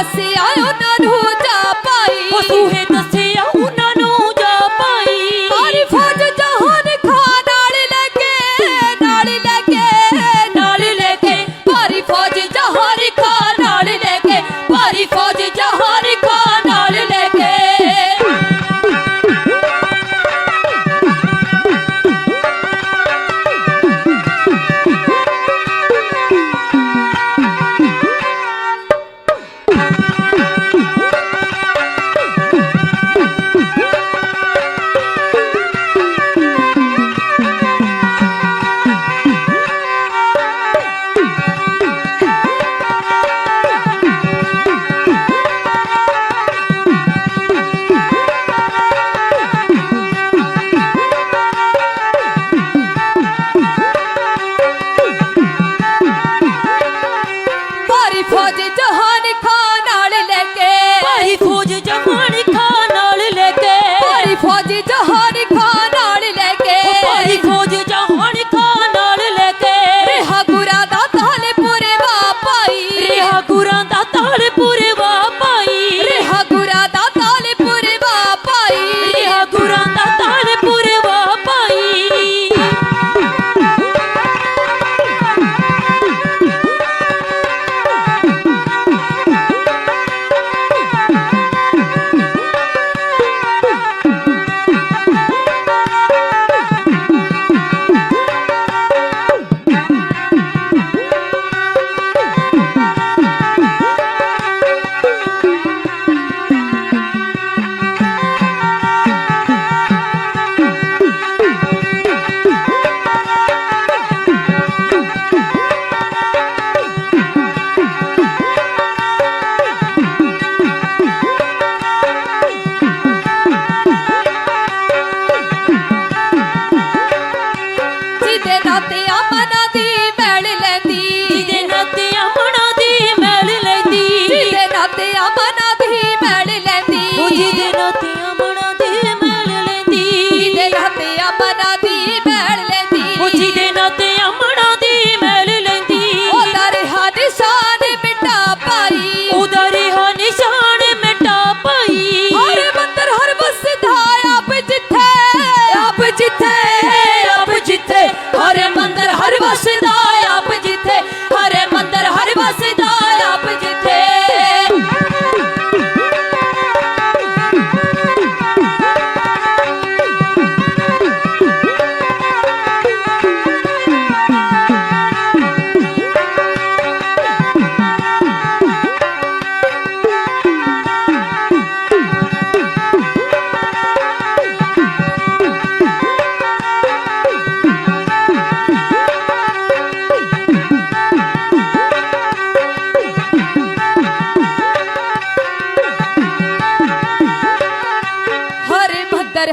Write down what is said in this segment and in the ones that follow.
दसिया उन्होंने जा पाई सूहे दसिया उन्होंने जा पाई सारी फौज जहान खान नाल लेके भारी फौज जहान खान नाल लेके भारी फौज जहान खान नाल लेके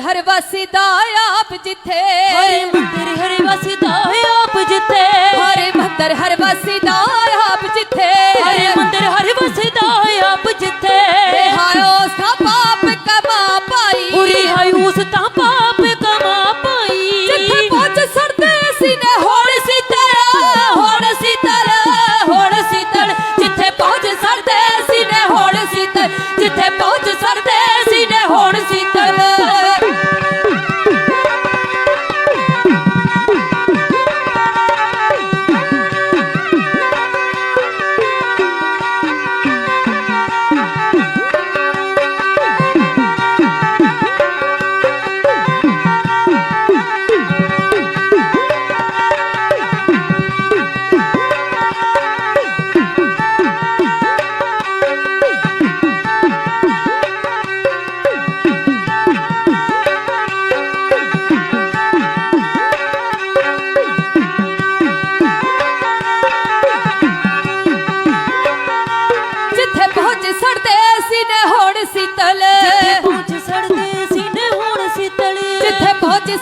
हर वसदा आप जिथे हरे मंदिर हर वसदा आप जिथे हरे मंदिर हर वसदा आप जिथे हरे मंदिर हर वसदा आप जिथे हायो सा पाप कमा पाई पूरी हायो सा पाप कमा पाई जिथे पहुंच सरदे सीने होड़ शीतल होड़ शीतल होड़ शीतल जिथे पहुंच सरदे सीने होड़ शीतल जिथे पहुंच सरदे सीने होड़ शीतल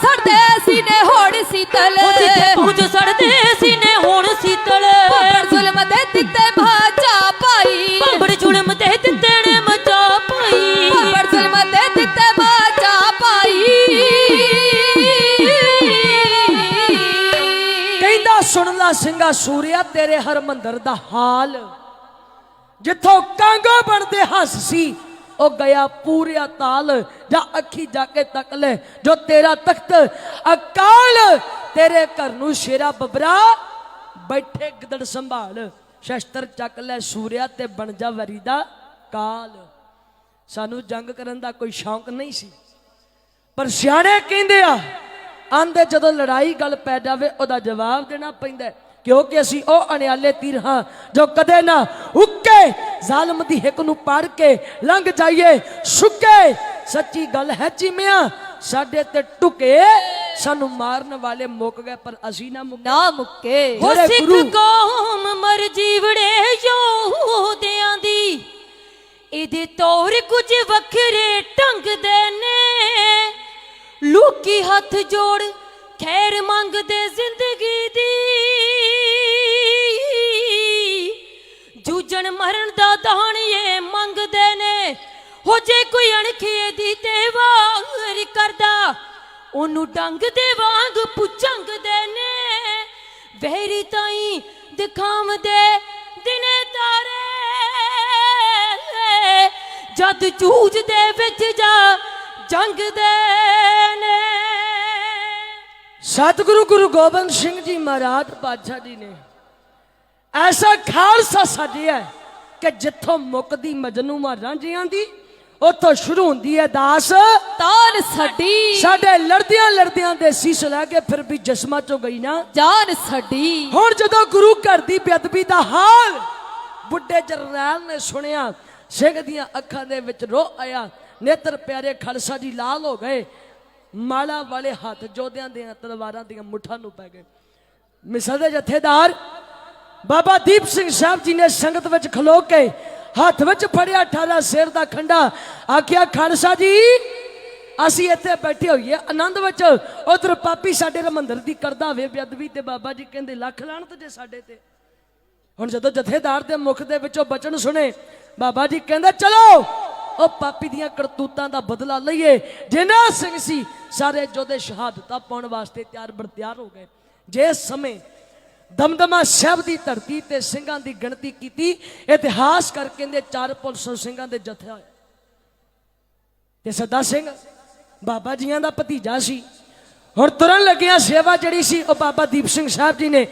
सड़दे सीने होड़ शीतल पहुंच सड़दे सीने होड़ शीतल बड़ जुल्म दे दिते मचा पाई बड़ जुल्म दे दिते ने मचा पाई बड़ जुल्म दे दिते मचा पाई कहंदा सुन ला सिंगा सूरिया तेरे हर मंदिर दा हाल जिथों कांगो बनते हस सी ओ गया पूरे ताल जा अखी जाके तक ले जो तेरा तख्त अकाल तेरे घर नू शेरा बबरा बैठे गिदड़ संभाल शस्त्र चक ले सूर्या ते बन जा वरी दा काल। सानू जंग करन दा कोई शौक नहीं सी पर सियाणे कहंदे आ आंदे जदों लड़ाई गल पै जावे ओदा जवाब देना पैंदा है क्योंकि असी ओ अनियाले तीर हाँ जो कदे ना उके जालम दी हिक नू पाड़ के लंघ जाइए सुके। सच्ची गल है चिमिया साडे ते टुके सानू मारन वाले मुक गए पर असी ना मुके ना मुक्के हो मेरे सिख गुरु। कौम मर जीवड़े यहूदियां दी इहदे तौर कुछ वखरे ढंग दे ने लोकी हथ जोड़ खैर मंगदे जिंदगी दी जूझण मरण दा दान ये मंगदे ने हो जे कोई अणखिए दी ते वार करदा ओनू डंग दे वांग पुचंग दे ने वहरी ताई दिखाव दे दिने तारे जद जूझ दे विच जा जंग दे ने। सतगुरु गुरु गोबिंद सिंह जी महाराज बादशाह जी ने ऐसा खालसा सजिया कि जिथों मुकदी मजनूमा रांझियां दी उथों शुरू हुंदी है दास तान सड़ी साडे लड़दियां लड़दियां दे सीस लै के फिर भी जिस्मां चों गई ना जान सड़ी। हुण जदों गुरु घर दी बेअदबी दा हाल बुढ़े जरनैल ने सुनिया सिंह दियां अखां दे विच रो आया नेत्र प्यारे खालसा जी लाल हो गए माला वाले हाथ जोधियां दियां तलवारां दियां मुठ्ठां नूं पै गए। मिसल दे जथेदार बाबा दीप सिंह साहब जी ने संगत विच खलो के हाथ विच फड़िया 18 शेर दा खंडा आखिया खालसा जी असी इत्थे बैठे होईए आनंद विच उधर पापी साडे रमंदर दी करदा होवे बेअदबी ते बाबा जी कहंदे लख लाणत जे साडे ते। हुण जदों जथेदार दे मुख दे विचों बचन सुने बाबा जी कहंदे चलो ओ पापी दियां करतूतां दा बदला लईए। जिन्ना सिंह सी सारे जोधे शहादतां पाउण वास्ते त्यार बरत्यार हो गए। जिस समय दमदमा साहब दी धरती ते सिंघां दी गिणती कीती इतिहास कर कहंदे 4 पुलिस सिंघां दे जथे होए ते सदा सिंह बाबा जियां दा भतीजा सी। हुण तुरन लगिया सेवा जिहड़ी सी ओ बाबा दीप सिंह साहब जी ने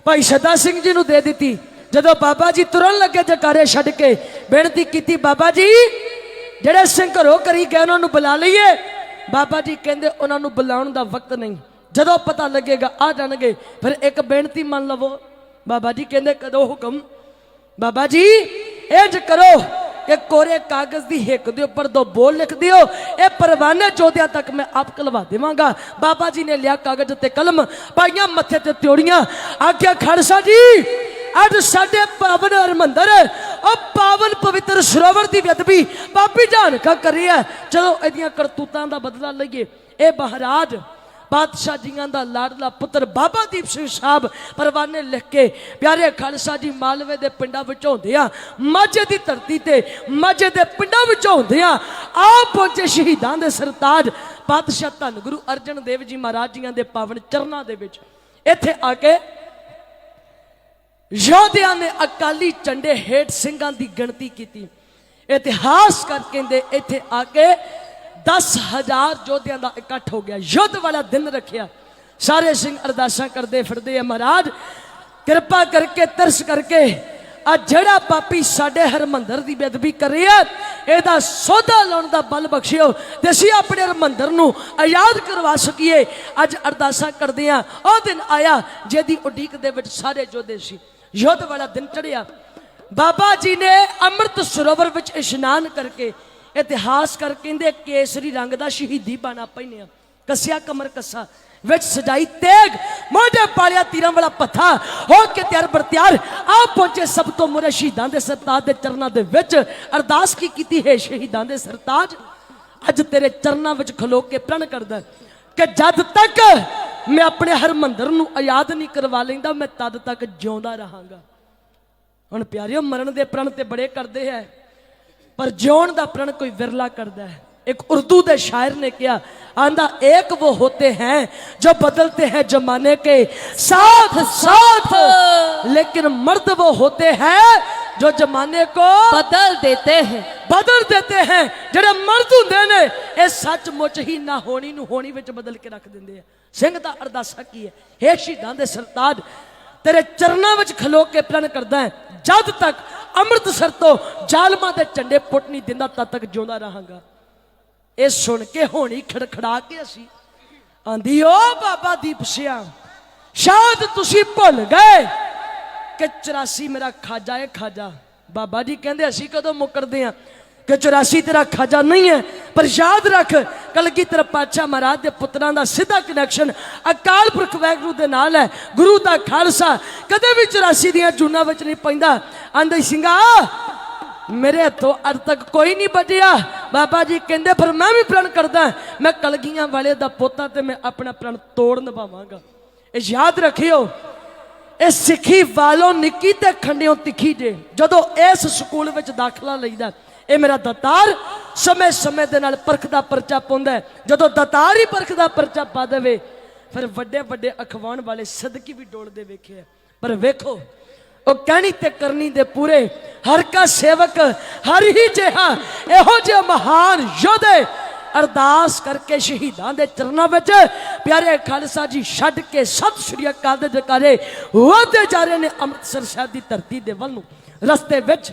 भाई सदा सिंह जी नूं दे दित्ती। जदों बाबा जी तुरन लगे जकारे छड्ड के बेनती कीती बाबा जी ਜਿਹੜੇ ਸਿੰਘ ਘਰੋਂ ਕਰੀ ਗਏ ਉਹਨਾਂ ਨੂੰ ਬੁਲਾ ਲਈਏ। ਬਾਬਾ ਜੀ ਕਹਿੰਦੇ ਉਹਨਾਂ ਨੂੰ ਬੁਲਾਉਣ ਦਾ ਵਕਤ ਨਹੀਂ ਜਦੋਂ ਪਤਾ ਲੱਗੇਗਾ ਆ ਜਾਣਗੇ ਫਿਰ ਇੱਕ ਬੇਨਤੀ ਮੰਨ ਲਵੋ। ਬਾਬਾ ਜੀ ਕਹਿੰਦੇ ਕਦੋਂ ਹੁਕਮ। ਬਾਬਾ ਜੀ ਇੰਜ ਕਰੋ कि कोरे कागज की हिक के उपर 2 बोल लिख दियो ये परवाने चौधिया तक मैं आप कलवा देवांगा। बाबा जी ने लिया कागज ते कलम पाइया मथे ते त्योड़ियां आख्या खालसा जी अज साडे पावन हरमंदर और पावन पवित्र सरोवर की बेअदबी पापी जान का करी है। चलो इहदियां करतूतां दा बदला लईए। ए महाराज बादशाह जियां दा लाडला पुत्र बाबा दीप सिंह साहब परवाने लिख के प्यारे खालसा जी मालवे दे पिंडां विचों होंदे आ माझे दी धरती ते माझे दे पिंडां विचों होंदे आ पहुंचे शहीदां दे सरताज बादशाह धन गुरु अर्जन देव जी महाराज जियां दे पावन चरनां दे विच इत्थे आके योधियां ने अकाली झंडे हेठ सिंघां दी गिणती कीती। इतिहास कर कहंदे इत्थे आके 10,000 योधियां दा इकट्ठ हो गया। युद्ध वाला दिन रखिया सारे सिंह अरदासा करते फिरते हैं महाराज कृपा करके तरस करके आ जड़ा पापी साडे हरमंदर की बेअदबी कर रहा है एदा सौदा लाने का बल बख्शियो ते असीं अपने हरमंदर नूं आजाद करवा सकीए। अज अरदासा करदे हां ओ दिन आया जिहदी उडीक दे विच सारे योधे सी। युद्ध वाला दिन चढ़िया बाबा जी ने अमृत सरोवर विच इशनान करके इतिहास कर कहंदे केसरी रंग दा शहीदी बाना पहनिया कसिया कमर कसा विच सजाई तेग मोढे पालिया तीरां वाला पत्था हो के तैयार बरत्यार आ पहुंचे सब तो मुरे शहीदां दे सरताज दे चरनां दे विच अरदास की कीती है शहीदां दे सरताज अज तेरे चरनां विच खलो के प्रण करदा कि जद तक मैं अपने हरमंदर नूं आजाद नहीं करवा लैंदा मैं तद तक जिउंदा रहांगा। हुण प्यारियो मरण दे प्रण ते बड़े करदे है पर जिउण दा प्रण कोई विरला करदा है। एक उर्दू दे शायर ने कहा आंदा एक वो होते हैं जो बदलते हैं जमाने के साथ साथ लेकिन मर्द वो होते हैं जो जमाने को बदल देते हैं बदल देते हैं ਜਿਹੜੇ ਮਰਦ ਹੁੰਦੇ ਨੇ ਇਹ ਸੱਚਮੁੱਚ ਹੀ ਨਾ ਹੋਣੀ ਨੂੰ ਹੋਣੀ ਵਿੱਚ ਬਦਲ ਕੇ ਰੱਖ ਦਿੰਦੇ ਆ ਸਿੰਘ ਦਾ ਅਰਦਾਸਾ ਕੀ ਹੈ ਹੇ ਸ਼ਹੀਦਾਂ ਦੇ ਸਰਤਾਜ ਤੇਰੇ ਚਰਨਾਂ ਵਿੱਚ ਖਲੋ ਕੇ ਪ੍ਰਣ ਕਰਦਾ ਹੈ ਜਦ ਤੱਕ ਅੰਮ੍ਰਿਤਸਰ ਤੋਂ ਜ਼ਾਲਮਾਂ ਦੇ ਝੰਡੇ ਪੁੱਟ ਨਹੀਂ ਦਿੰਦਾ ਤਦ ਤੱਕ ਜਿਉਂਦਾ ਰਹਾਂਗਾ ਇਹ ਸੁਣ ਕੇ ਹੋਣੀ ਖੜਖੜਾ ਕੇ ਅਸੀਂ ਆਂਦੀ ਓ ਬਾਬਾ ਦੀਪ ਸਿਆ ਸ਼ਾਇਦ ਤੁਸੀਂ ਭੁੱਲ ਗਏ ਕਿ 84 ਮੇਰਾ ਖਾਜਾ ਹੈ ਖਾਜਾ ਬਾਬਾ ਜੀ ਕਹਿੰਦੇ ਅਸੀਂ ਕਦੋਂ ਮੁੱਕਰਦੇ ਆ ਕਿ 84 ਤੇਰਾ ਖਾਜਾ ਨਹੀਂ ਹੈ ਪਰ ਯਾਦ ਰੱਖ ਕਲਗੀਧਰ ਪਾਤਸ਼ਾਹ ਮਹਾਰਾਜ ਦੇ ਪੁੱਤਰਾਂ ਦਾ ਸਿੱਧਾ ਕਨੈਕਸ਼ਨ ਅਕਾਲ ਪੁਰਖ ਵਾਹਿਗੁਰੂ ਦੇ ਨਾਲ ਹੈ ਗੁਰੂ ਦਾ ਖਾਲਸਾ ਕਦੇ ਵੀ 84 ਦੀਆਂ ਜੂਨਾਂ ਵਿੱਚ ਨਹੀਂ ਪੈਂਦਾ ਆਂਦੇ ਸਿੰਘਾ ਮੇਰੇ ਹੱਥੋਂ ਅੱਜ ਤੱਕ ਕੋਈ ਨਹੀਂ ਬਚਿਆ ਬਾਬਾ ਜੀ ਕਹਿੰਦੇ ਫਿਰ ਮੈਂ ਵੀ ਪ੍ਰਣ ਕਰਦਾ ਮੈਂ ਕਲਗੀਆਂ ਵਾਲੇ ਦਾ ਪੋਤਾ ਤੇ ਮੈਂ ਆਪਣਾ ਪ੍ਰਣ ਤੋੜ ਨਿਭਾਵਾਂਗਾ ਇਹ ਯਾਦ ਰੱਖਿਓ ਇਹ ਸਿੱਖੀ ਵਾਲੋਂ ਨਿੱਕੀ ਤੇ ਖੰਡਿਓ ਤਿੱਖੀ ਜੇ ਜਦੋਂ ਇਸ ਸਕੂਲ ਵਿੱਚ ਦਾਖਲਾ ਲਈਦਾ ਇਹ ਮੇਰਾ ਦਾਤਾਰ ਸਮੇਂ ਸਮੇਂ ਦੇ ਨਾਲ ਪਰਖ ਦਾ ਪਰਚਾ ਪਾਉਂਦਾ ਜਦੋਂ ਦਾਤਾਰ ਹੀ ਪਰਖ ਦਾ ਪਰਚਾ ਪਾ ਦੇਵੇ ਫਿਰ ਵੱਡੇ ਵੱਡੇ ਅਖਵਾਉਣ ਵਾਲੇ ਸਦਕੀ ਵੀ ਡੋਲਦੇ ਵੇਖੇ ਪਰ ਵੇਖੋ ਉਹ ਕਹਿਣੀ ਤੇ ਕਰਨੀ ਦੇ ਪੂਰੇ ਹਰ ਕਾ ਸੇਵਕ ਹਰ ਹੀ ਜਿਹਾ ਇਹੋ ਜਿਹੇ ਮਹਾਨ ਯੋਧੇ ਅਰਦਾਸ ਕਰਕੇ ਸ਼ਹੀਦਾਂ ਦੇ ਚਰਨਾਂ ਵਿੱਚ ਪਿਆਰੇ ਖਾਲਸਾ ਜੀ ਛੱਡ ਕੇ ਸਤਿ ਸ਼੍ਰੀ ਅਕਾਲ ਦੇ ਜਕਾਰੇ ਵਧਦੇ ਜਾ ਰਹੇ ਨੇ ਅੰਮ੍ਰਿਤਸਰ ਸਾਹਿਬ ਦੀ ਧਰਤੀ ਦੇ ਵੱਲ ਨੂੰ ਰਸਤੇ ਵਿੱਚ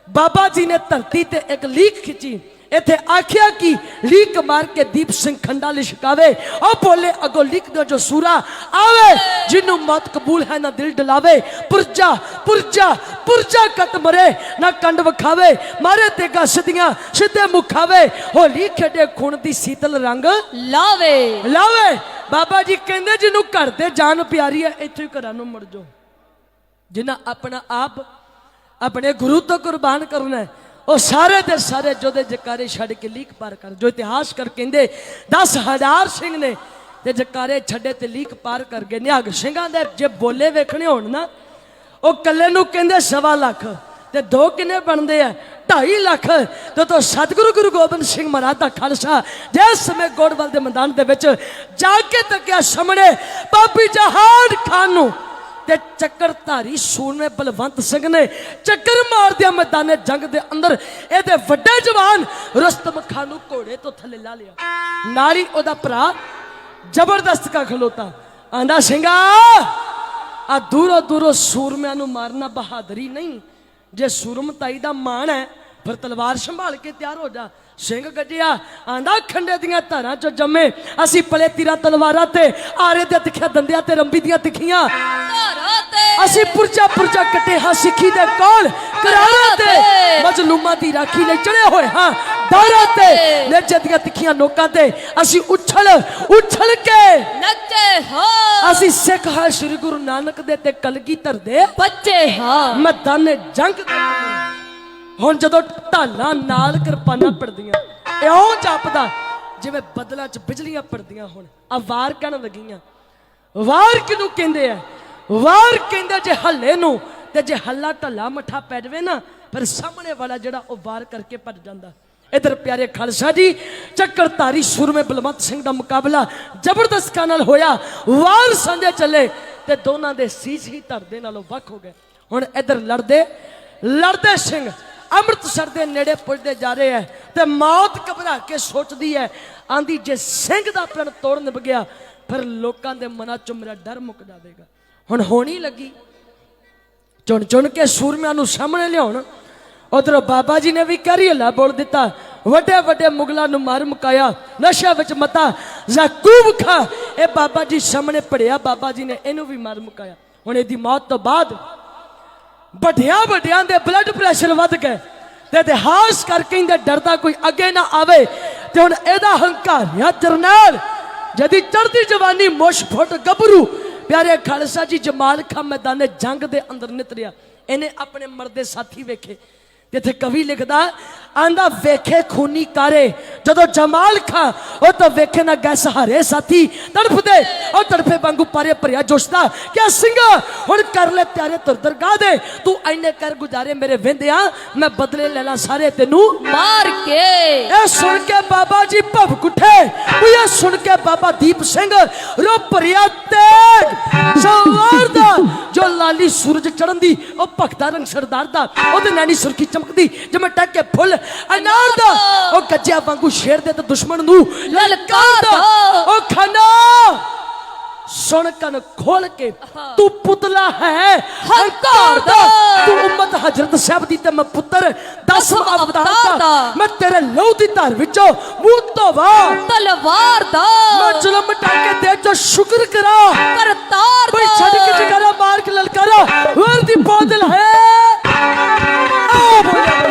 ਬਾਬਾ ਜੀ ਨੇ ਧਰਤੀ ਤੇ ਇੱਕ ਲੀਕ ਖਿੱਚੀ ਇੱਥੇ ਆਖਿਆ ਕਿ ਲੀਕ ਮਾਰ ਕੇ ਦੀਪ ਸਿੰਘ ਖੰਡਾ ਲਿਸ਼ਕਾਵੇ ਉਹ ਬੋਲੇ ਅਗੋ ਲਿਖ ਦਿਓ ਜੋ ਸੂਰਾ ਆਵੇ ਜਿਹਨੂੰ ਮੌਤ ਕਬੂਲ ਹੈ ਨਾ ਦਿਲ ਡਲਾਵੇ ਪੁਰਜਾ ਪੁਰਜਾ ਪੁਰਜਾ ਕੱਟ ਮਰੇ ਨਾ ਕੰਡ ਵਿਖਾਵੇ ਮਾਰੇ ਤੇਗਾ ਸਿੱਧੀਆਂ ਸਿੱਧੇ ਮੁਖਾਵੇ ਹੋਲੀ ਖੇਡੇ ਖੂਨ ਦੀ ਸੀਤਲ ਰੰਗ ਲਾਵੇ ਲਾਵੇ ਬਾਬਾ ਜੀ ਕਹਿੰਦੇ ਜਿਹਨੂੰ ਘਰ ਦੇ ਜਾਨ ਪਿਆਰੀ ਹੈ ਇੱਥੇ ਹੀ ਘਰਾਂ ਨੂੰ ਮੁੜ ਜਾਓ ਜਿਨ੍ਹਾਂ ਆਪਣਾ ਆਪ ਆਪਣੇ ਗੁਰੂ ਤੋਂ ਕੁਰਬਾਨ ਕਰਨਾ ਹੈ ਉਹ ਸਾਰੇ ਦੇ ਸਾਰੇ ਜੋਧੇ ਜਕਾਰੇ ਛੱਡ ਕੇ ਲੀਕ ਪਾਰ ਕਰ ਜੋ ਇਤਿਹਾਸ ਕਰ ਕਹਿੰਦੇ 10,000 ਸਿੰਘ ਨੇ ਤੇ ਜਕਾਰੇ ਛੱਡੇ ਤੇ ਲੀਕ ਪਾਰ ਕਰ ਗਏ ਨਿਹੰਗ ਸਿੰਘਾਂ ਦੇ ਜੇ ਬੋਲੇ ਵੇਖਣੇ ਹੋਣ ਨਾ ਉਹ ਕੱਲੇ ਨੂੰ ਕਹਿੰਦੇ 1.25 ਲੱਖ ਤੇ ਦੋ ਕਿੰਨੇ ਬਣਦੇ ਆ 2.5 ਲੱਖ ਤੋਂ ਸਤਿਗੁਰੂ ਗੁਰੂ ਗੋਬਿੰਦ ਸਿੰਘ ਮਹਾਰਾਜ ਦਾ ਖਾਲਸਾ ਜਿਸ ਸਮੇਂ ਗੋਡਵਾਲ ਦੇ ਮੈਦਾਨ ਦੇ ਵਿੱਚ ਜਾ ਕੇ ਤੱਕਿਆ ਸਾਹਮਣੇ ਬਾਬੀ ਜਹਾਨ ਖਾਨ ਨੂੰ ਤੇ ਚੱਕਰਧਾਰੀ ਸੂਰਮੇ ਬਲਵੰਤ ਸਿੰਘ ਨੇ ਚੱਕਰ ਮਾਰਦਿਆਂ ਮੈਦਾਨੇ ਜੰਗ ਦੇ ਅੰਦਰ ਇਹਦੇ ਵੱਡੇ ਜਵਾਨ ਰੁਸਤਮ ਖਾਨ ਨੂੰ ਘੋੜੇ ਤੋਂ ਥੱਲੇ ਲਾ ਲਿਆ ਨਾਲ ਹੀ ਉਹਦਾ ਭਰਾ ਜ਼ਬਰਦਸਤ ਕਾ ਖਲੋਤਾ ਆਂਦਾ ਸਿੰਘਾ ਆ ਦੂਰੋਂ ਦੂਰੋਂ ਸੂਰਮਿਆਂ ਨੂੰ ਮਾਰਨਾ ਬਹਾਦਰੀ ਨਹੀਂ ਜੇ ਸੂਰਮਤਾਈ ਦਾ ਮਾਣ ਹੈ ਫਿਰ ਤਲਵਾਰ ਸੰਭਾਲ ਕੇ ਤਿਆਰ ਹੋ ਜਾ ਸਿੰਘ ਗੱਜਿਆ ਆਂਦਾ ਖੰਡੇ ਦੀਆਂ ਧਾਰਾਂ ਚੋਂ ਜੰਮੇ ਅਸੀਂ ਪਲੇ ਤੀਰਾਂ ਤਲਵਾਰਾਂ ਤੇ ਆਰੇ ਦੇ ਤਿੱਖਿਆ ਦੰਦਿਆਂ ਤੇ ਰੰਬੀ ਦੀਆਂ ਤਿੱਖੀਆਂ ਅਸੀਂ ਪੁਰਜਾ ਪੁਰਜਾ ਕੱਟੇ ਹਾਂ ਸਿੱਖੀ ਦੇ ਕੋਲ ਕਰਾਰਾਂ ਤੇ ਮਜ਼ਲੂਮਾਂ ਦੀ ਰਾਖੀ ਲਈ ਚੜੇ ਹੋਏ ਹਾਂ ਦਾਰਾਂ ਤੇ ਨੇਜੇ ਦੀਆਂ ਤਿੱਖੀਆਂ ਨੋਕਾਂ ਤੇ ਅਸੀਂ ਉਛਲ ਉਛਲ ਕੇ ਨੱਚੇ ਹਾਂ ਅਸੀਂ ਸਿੱਖ ਹਾਂ ਸ੍ਰੀ ਗੁਰੂ ਨਾਨਕ ਦੇ ਤੇ ਕਲਗੀਧਰ ਦੇ ਬੱਚੇ ਹਾਂ ਮੈਦਾਨੇ ਜੰਗ ਹੁਣ ਜਦੋਂ ਢਾਲਾਂ ਨਾਲ ਕਿਰਪਾਨਾਂ ਪੜਦੀਆਂ ਇਉਂ ਜਾਪਦਾ ਜਿਵੇਂ ਬਦਲਾਂ 'ਚ ਬਿਜਲੀਆਂ ਪੜਦੀਆਂ ਹੁਣ ਆ ਵਾਰ ਕਹਿਣ ਲੱਗੀਆਂ ਵਾਰ ਕਿਹਨੂੰ ਕਹਿੰਦੇ ਆ ਵਾਰ ਕਹਿੰਦੇ ਜੇ ਹੱਲੇ ਨੂੰ ਤੇ ਜੇ ਹੱਲਾ ਢੱਲਾ ਮੱਠਾ ਪੈ ਜਾਵੇ ਨਾ ਫਿਰ ਸਾਹਮਣੇ ਵਾਲਾ ਜਿਹੜਾ ਉਹ ਵਾਰ ਕਰਕੇ ਭੱਜ ਜਾਂਦਾ ਇਧਰ ਪਿਆਰੇ ਖਾਲਸਾ ਜੀ ਚੱਕਰਧਾਰੀ ਸੂਰਮੇ ਬਲਵੰਤ ਸਿੰਘ ਦਾ ਮੁਕਾਬਲਾ ਜ਼ਬਰਦਸਤ ਨਾਲ ਹੋਇਆ ਵਾਰ ਸਾਂਝੇ ਚੱਲੇ ਤੇ ਦੋਨਾਂ ਦੇ ਸੀਸ ਹੀ ਧਰਦੇ ਨਾਲੋਂ ਵੱਖ ਹੋ ਗਏ ਹੁਣ ਇਧਰ ਲੜਦੇ ਸਿੰਘ ਅੰਮ੍ਰਿਤਸਰ ਦੇ ਨੇੜੇ ਪੁੱਜਦੇ ਜਾ ਰਹੇ ਹੈ ਤੇ ਮੌਤ ਘਬਰਾ ਕੇ ਸੋਚਦੀ ਹੈ ਆਂਦੀ ਜੇ ਸਿੰਘ ਦਾ ਪ੍ਰਣ ਤੋੜ ਨਿਭ ਗਿਆ ਫਿਰ ਲੋਕਾਂ ਦੇ ਮਨਾਂ ਚੋਂ ਮੇਰਾ ਡਰ ਮੁੱਕ ਜਾਵੇਗਾ ਹੁਣ ਹੋਣੀ ਲੱਗੀ ਚੁਣ ਚੁਣ ਕੇ ਸੂਰਮਿਆਂ ਨੂੰ ਸਾਹਮਣੇ ਲਿਆਉਣ ਉਧਰ ਬਾਬਾ ਜੀ ਨੇ ਵੀ ਕਰੀ ਹੱਲਾ ਬੋਲ ਦਿੱਤਾ ਵੱਡੇ ਵੱਡੇ ਮੁਗਲਾਂ ਨੂੰ ਮਾਰ ਮੁਕਾਇਆ ਨਸ਼ਾ ਵਿੱਚ ਮਤਾ ਯਾਕੂਬ ਖਾਂ ਇਹ ਬਾਬਾ ਜੀ ਸਾਹਮਣੇ ਪੜਿਆ ਬਾਬਾ ਜੀ ਨੇ ਇਹਨੂੰ ਵੀ ਮਾਰ ਮੁਕਾਇਆ ਹੁਣ ਇਹਦੀ ਮੌਤ ਤੋਂ ਬਾਅਦ ਵੱਡਿਆਂ ਦੇ ਬਲੱਡ ਪ੍ਰੈਸ਼ਰ ਵੱਧ ਗਏ ਤੇ ਇਤਿਹਾਸ ਕਰ ਕਹਿੰਦੇ ਡਰਦਾ ਕੋਈ ਅੱਗੇ ਨਾ ਆਵੇ ਤੇ ਹੁਣ ਇਹਦਾ ਹੰਕਾਰਿਆ ਜਰਨੈਲ ਜਦੀ ਚੜ੍ਹਦੀ ਜਵਾਨੀ ਮੁੱਛ ਫੁੱਟ ਗੱਭਰੂ ਪਿਆਰੇ ਖਾਲਸਾ ਜੀ ਜਮਾਲ ਖਾਂ ਮੈਦਾਨੇ ਜੰਗ ਦੇ ਅੰਦਰ ਨਿਤਰਿਆ ਇਹਨੇ ਆਪਣੇ ਮਰਦੇ ਸਾਥੀ ਵੇਖੇ ਜਿੱਥੇ ਕਵੀ ਲਿਖਦਾ ਆਂਦਾ ਵੇਖੇ ਖੂਨੀ ਕਾਰੇ ਜਦੋਂ ਜਮਾਲ ਖਾਂ ਉਹ ਤਾਂ ਵੇਖੇ ਨਾ ਗੈ ਸਹਾਰੇ ਸਾਥੀ ਤੜਫਦੇ ਉਹ ਤੜਫੇ ਵਾਂਗੂ ਪਾਰੇ ਭਰਿਆ ਜੋਸ਼ਦਾ ਕਿ ਸਿੰਘਾ ਹੁਣ ਕਰ ਲੈ ਤਿਆਰੇ ਤੁਰ ਦਰਗਾਹ ਦੇ ਤੂੰ ਐਨੇ ਕਰ ਗੁਜ਼ਾਰੇ ਮੇਰੇ ਵਹਿੰਦਿਆਂ ਮੈਂ ਬਦਲੇ ਲੈ ਲਾ ਸਾਰੇ ਤੈਨੂੰ ਮਾਰ ਕੇ ਇਹ ਸੁਣ ਕੇ ਬਾਬਾ ਜੀ ਭਵਕ ਉੱਠੇ ਇਹ ਸੁਣ ਕੇ ਬਾਬਾ ਦੀਪ ਸਿੰਘ ਰੋ ਭਰਿਆ ਤੇਗ ਸਵਾਰ ਦਾ ਜੋ ਲਾਲੀ ਸੂਰਜ ਚੜਨ ਦੀ ਉਹ ਭਗਤਾ ਰੰਗ ਸਰਦਾਰ ਦਾ ਉਹਦੇ ਨਾਨੀ ਸੁਰਖੀ ਚਮਕਦੀ ਜਿਵੇਂ ਟੱਕ ਕੇ ਫੁੱਲ ਅਨਾਰ ਦਾ ਉਹ ਗੱਜਿਆ ਵਾਂਗੂ ਸ਼ੇਰ ਦੇ ਤੇ ਦੁਸ਼ਮਣ ਨੂੰ ਲਲਕਾਰਦਾ ਉਹ ਖਾਨਾ ਸੁਣ ਕੰਨ ਖੋਲ ਕੇ ਤੂੰ ਪੁਤਲਾ ਹੈ ਹੰਕਾਰ ਦਾ ਤੂੰ ਉਮਤ ਹਜ਼ਰਤ ਸਾਹਿਬ ਦੀ ਤੇ ਮੈਂ ਪੁੱਤਰ 10 ਅਵਤਾਰ ਦਾ ਮੈਂ ਤੇਰੇ ਲਹੂ ਦੀ ਧਾਰ ਵਿੱਚੋਂ ਮੂੰਹ ਧੋਵਾ ਤਲਵਾਰ ਦਾ ਮੈਂ ਜ਼ੁਲਮ ਮਿਟਾ ਕੇ ਦੇ ਜੋ ਸ਼ੁਕਰ ਕਰਾ ਕਰਤਾਰ ਕੋਈ ਦਾ ਛੱਡ ਕੇ ਜਗਾਰਾ ਮਾਰ ਕੇ ਲਲਕਾਰਾ ਹੋਰ ਦੀ ਬਾਦਲ ਹੈ ਆ ਬੋਲੇ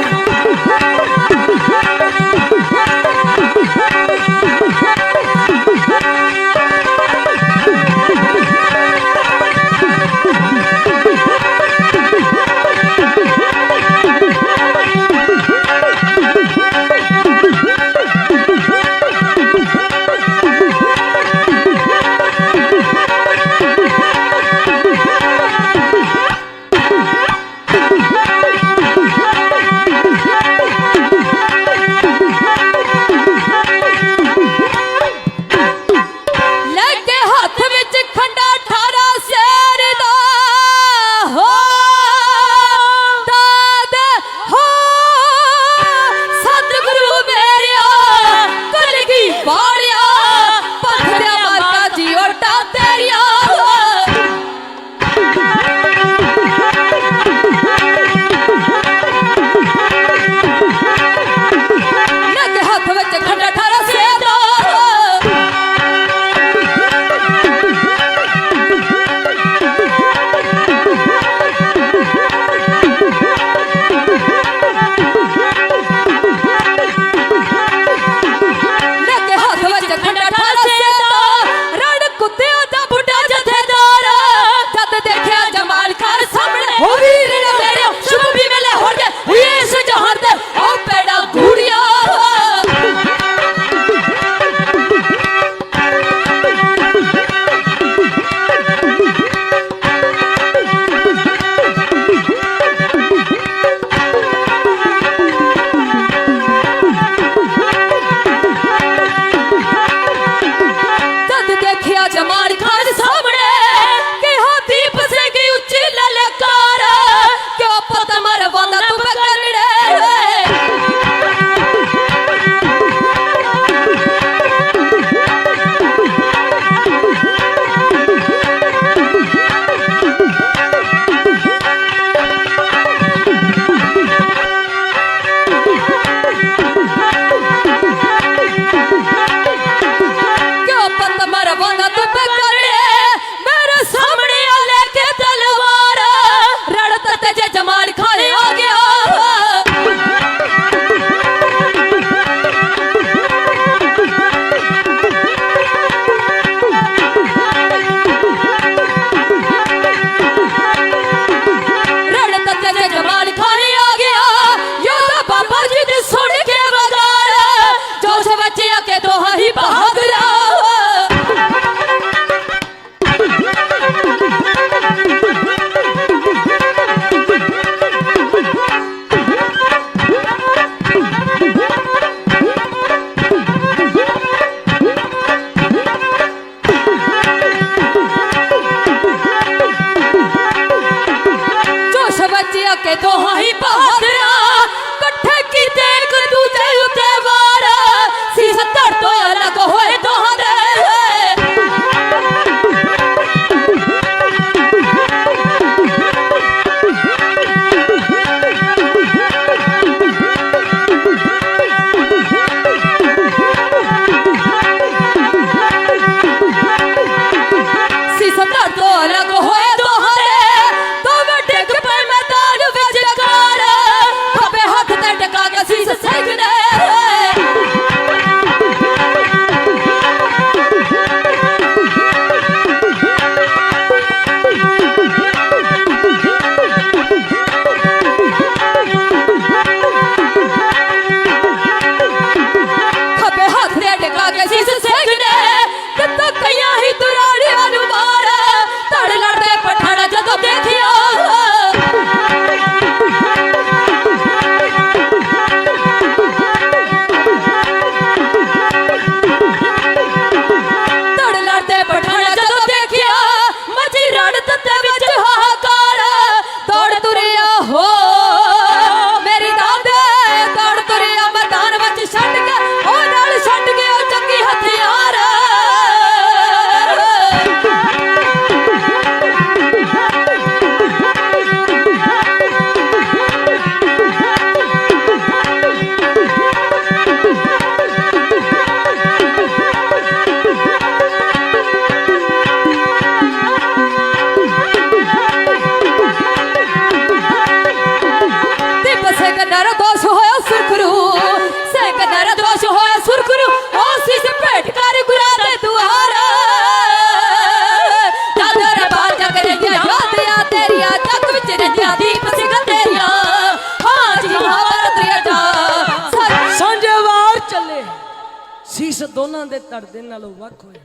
ਸੀਸ ਦੋਨਾਂ ਦੇ ਧੜਦੇ ਨਾਲੋਂ ਵੱਖ ਹੋਇਆ।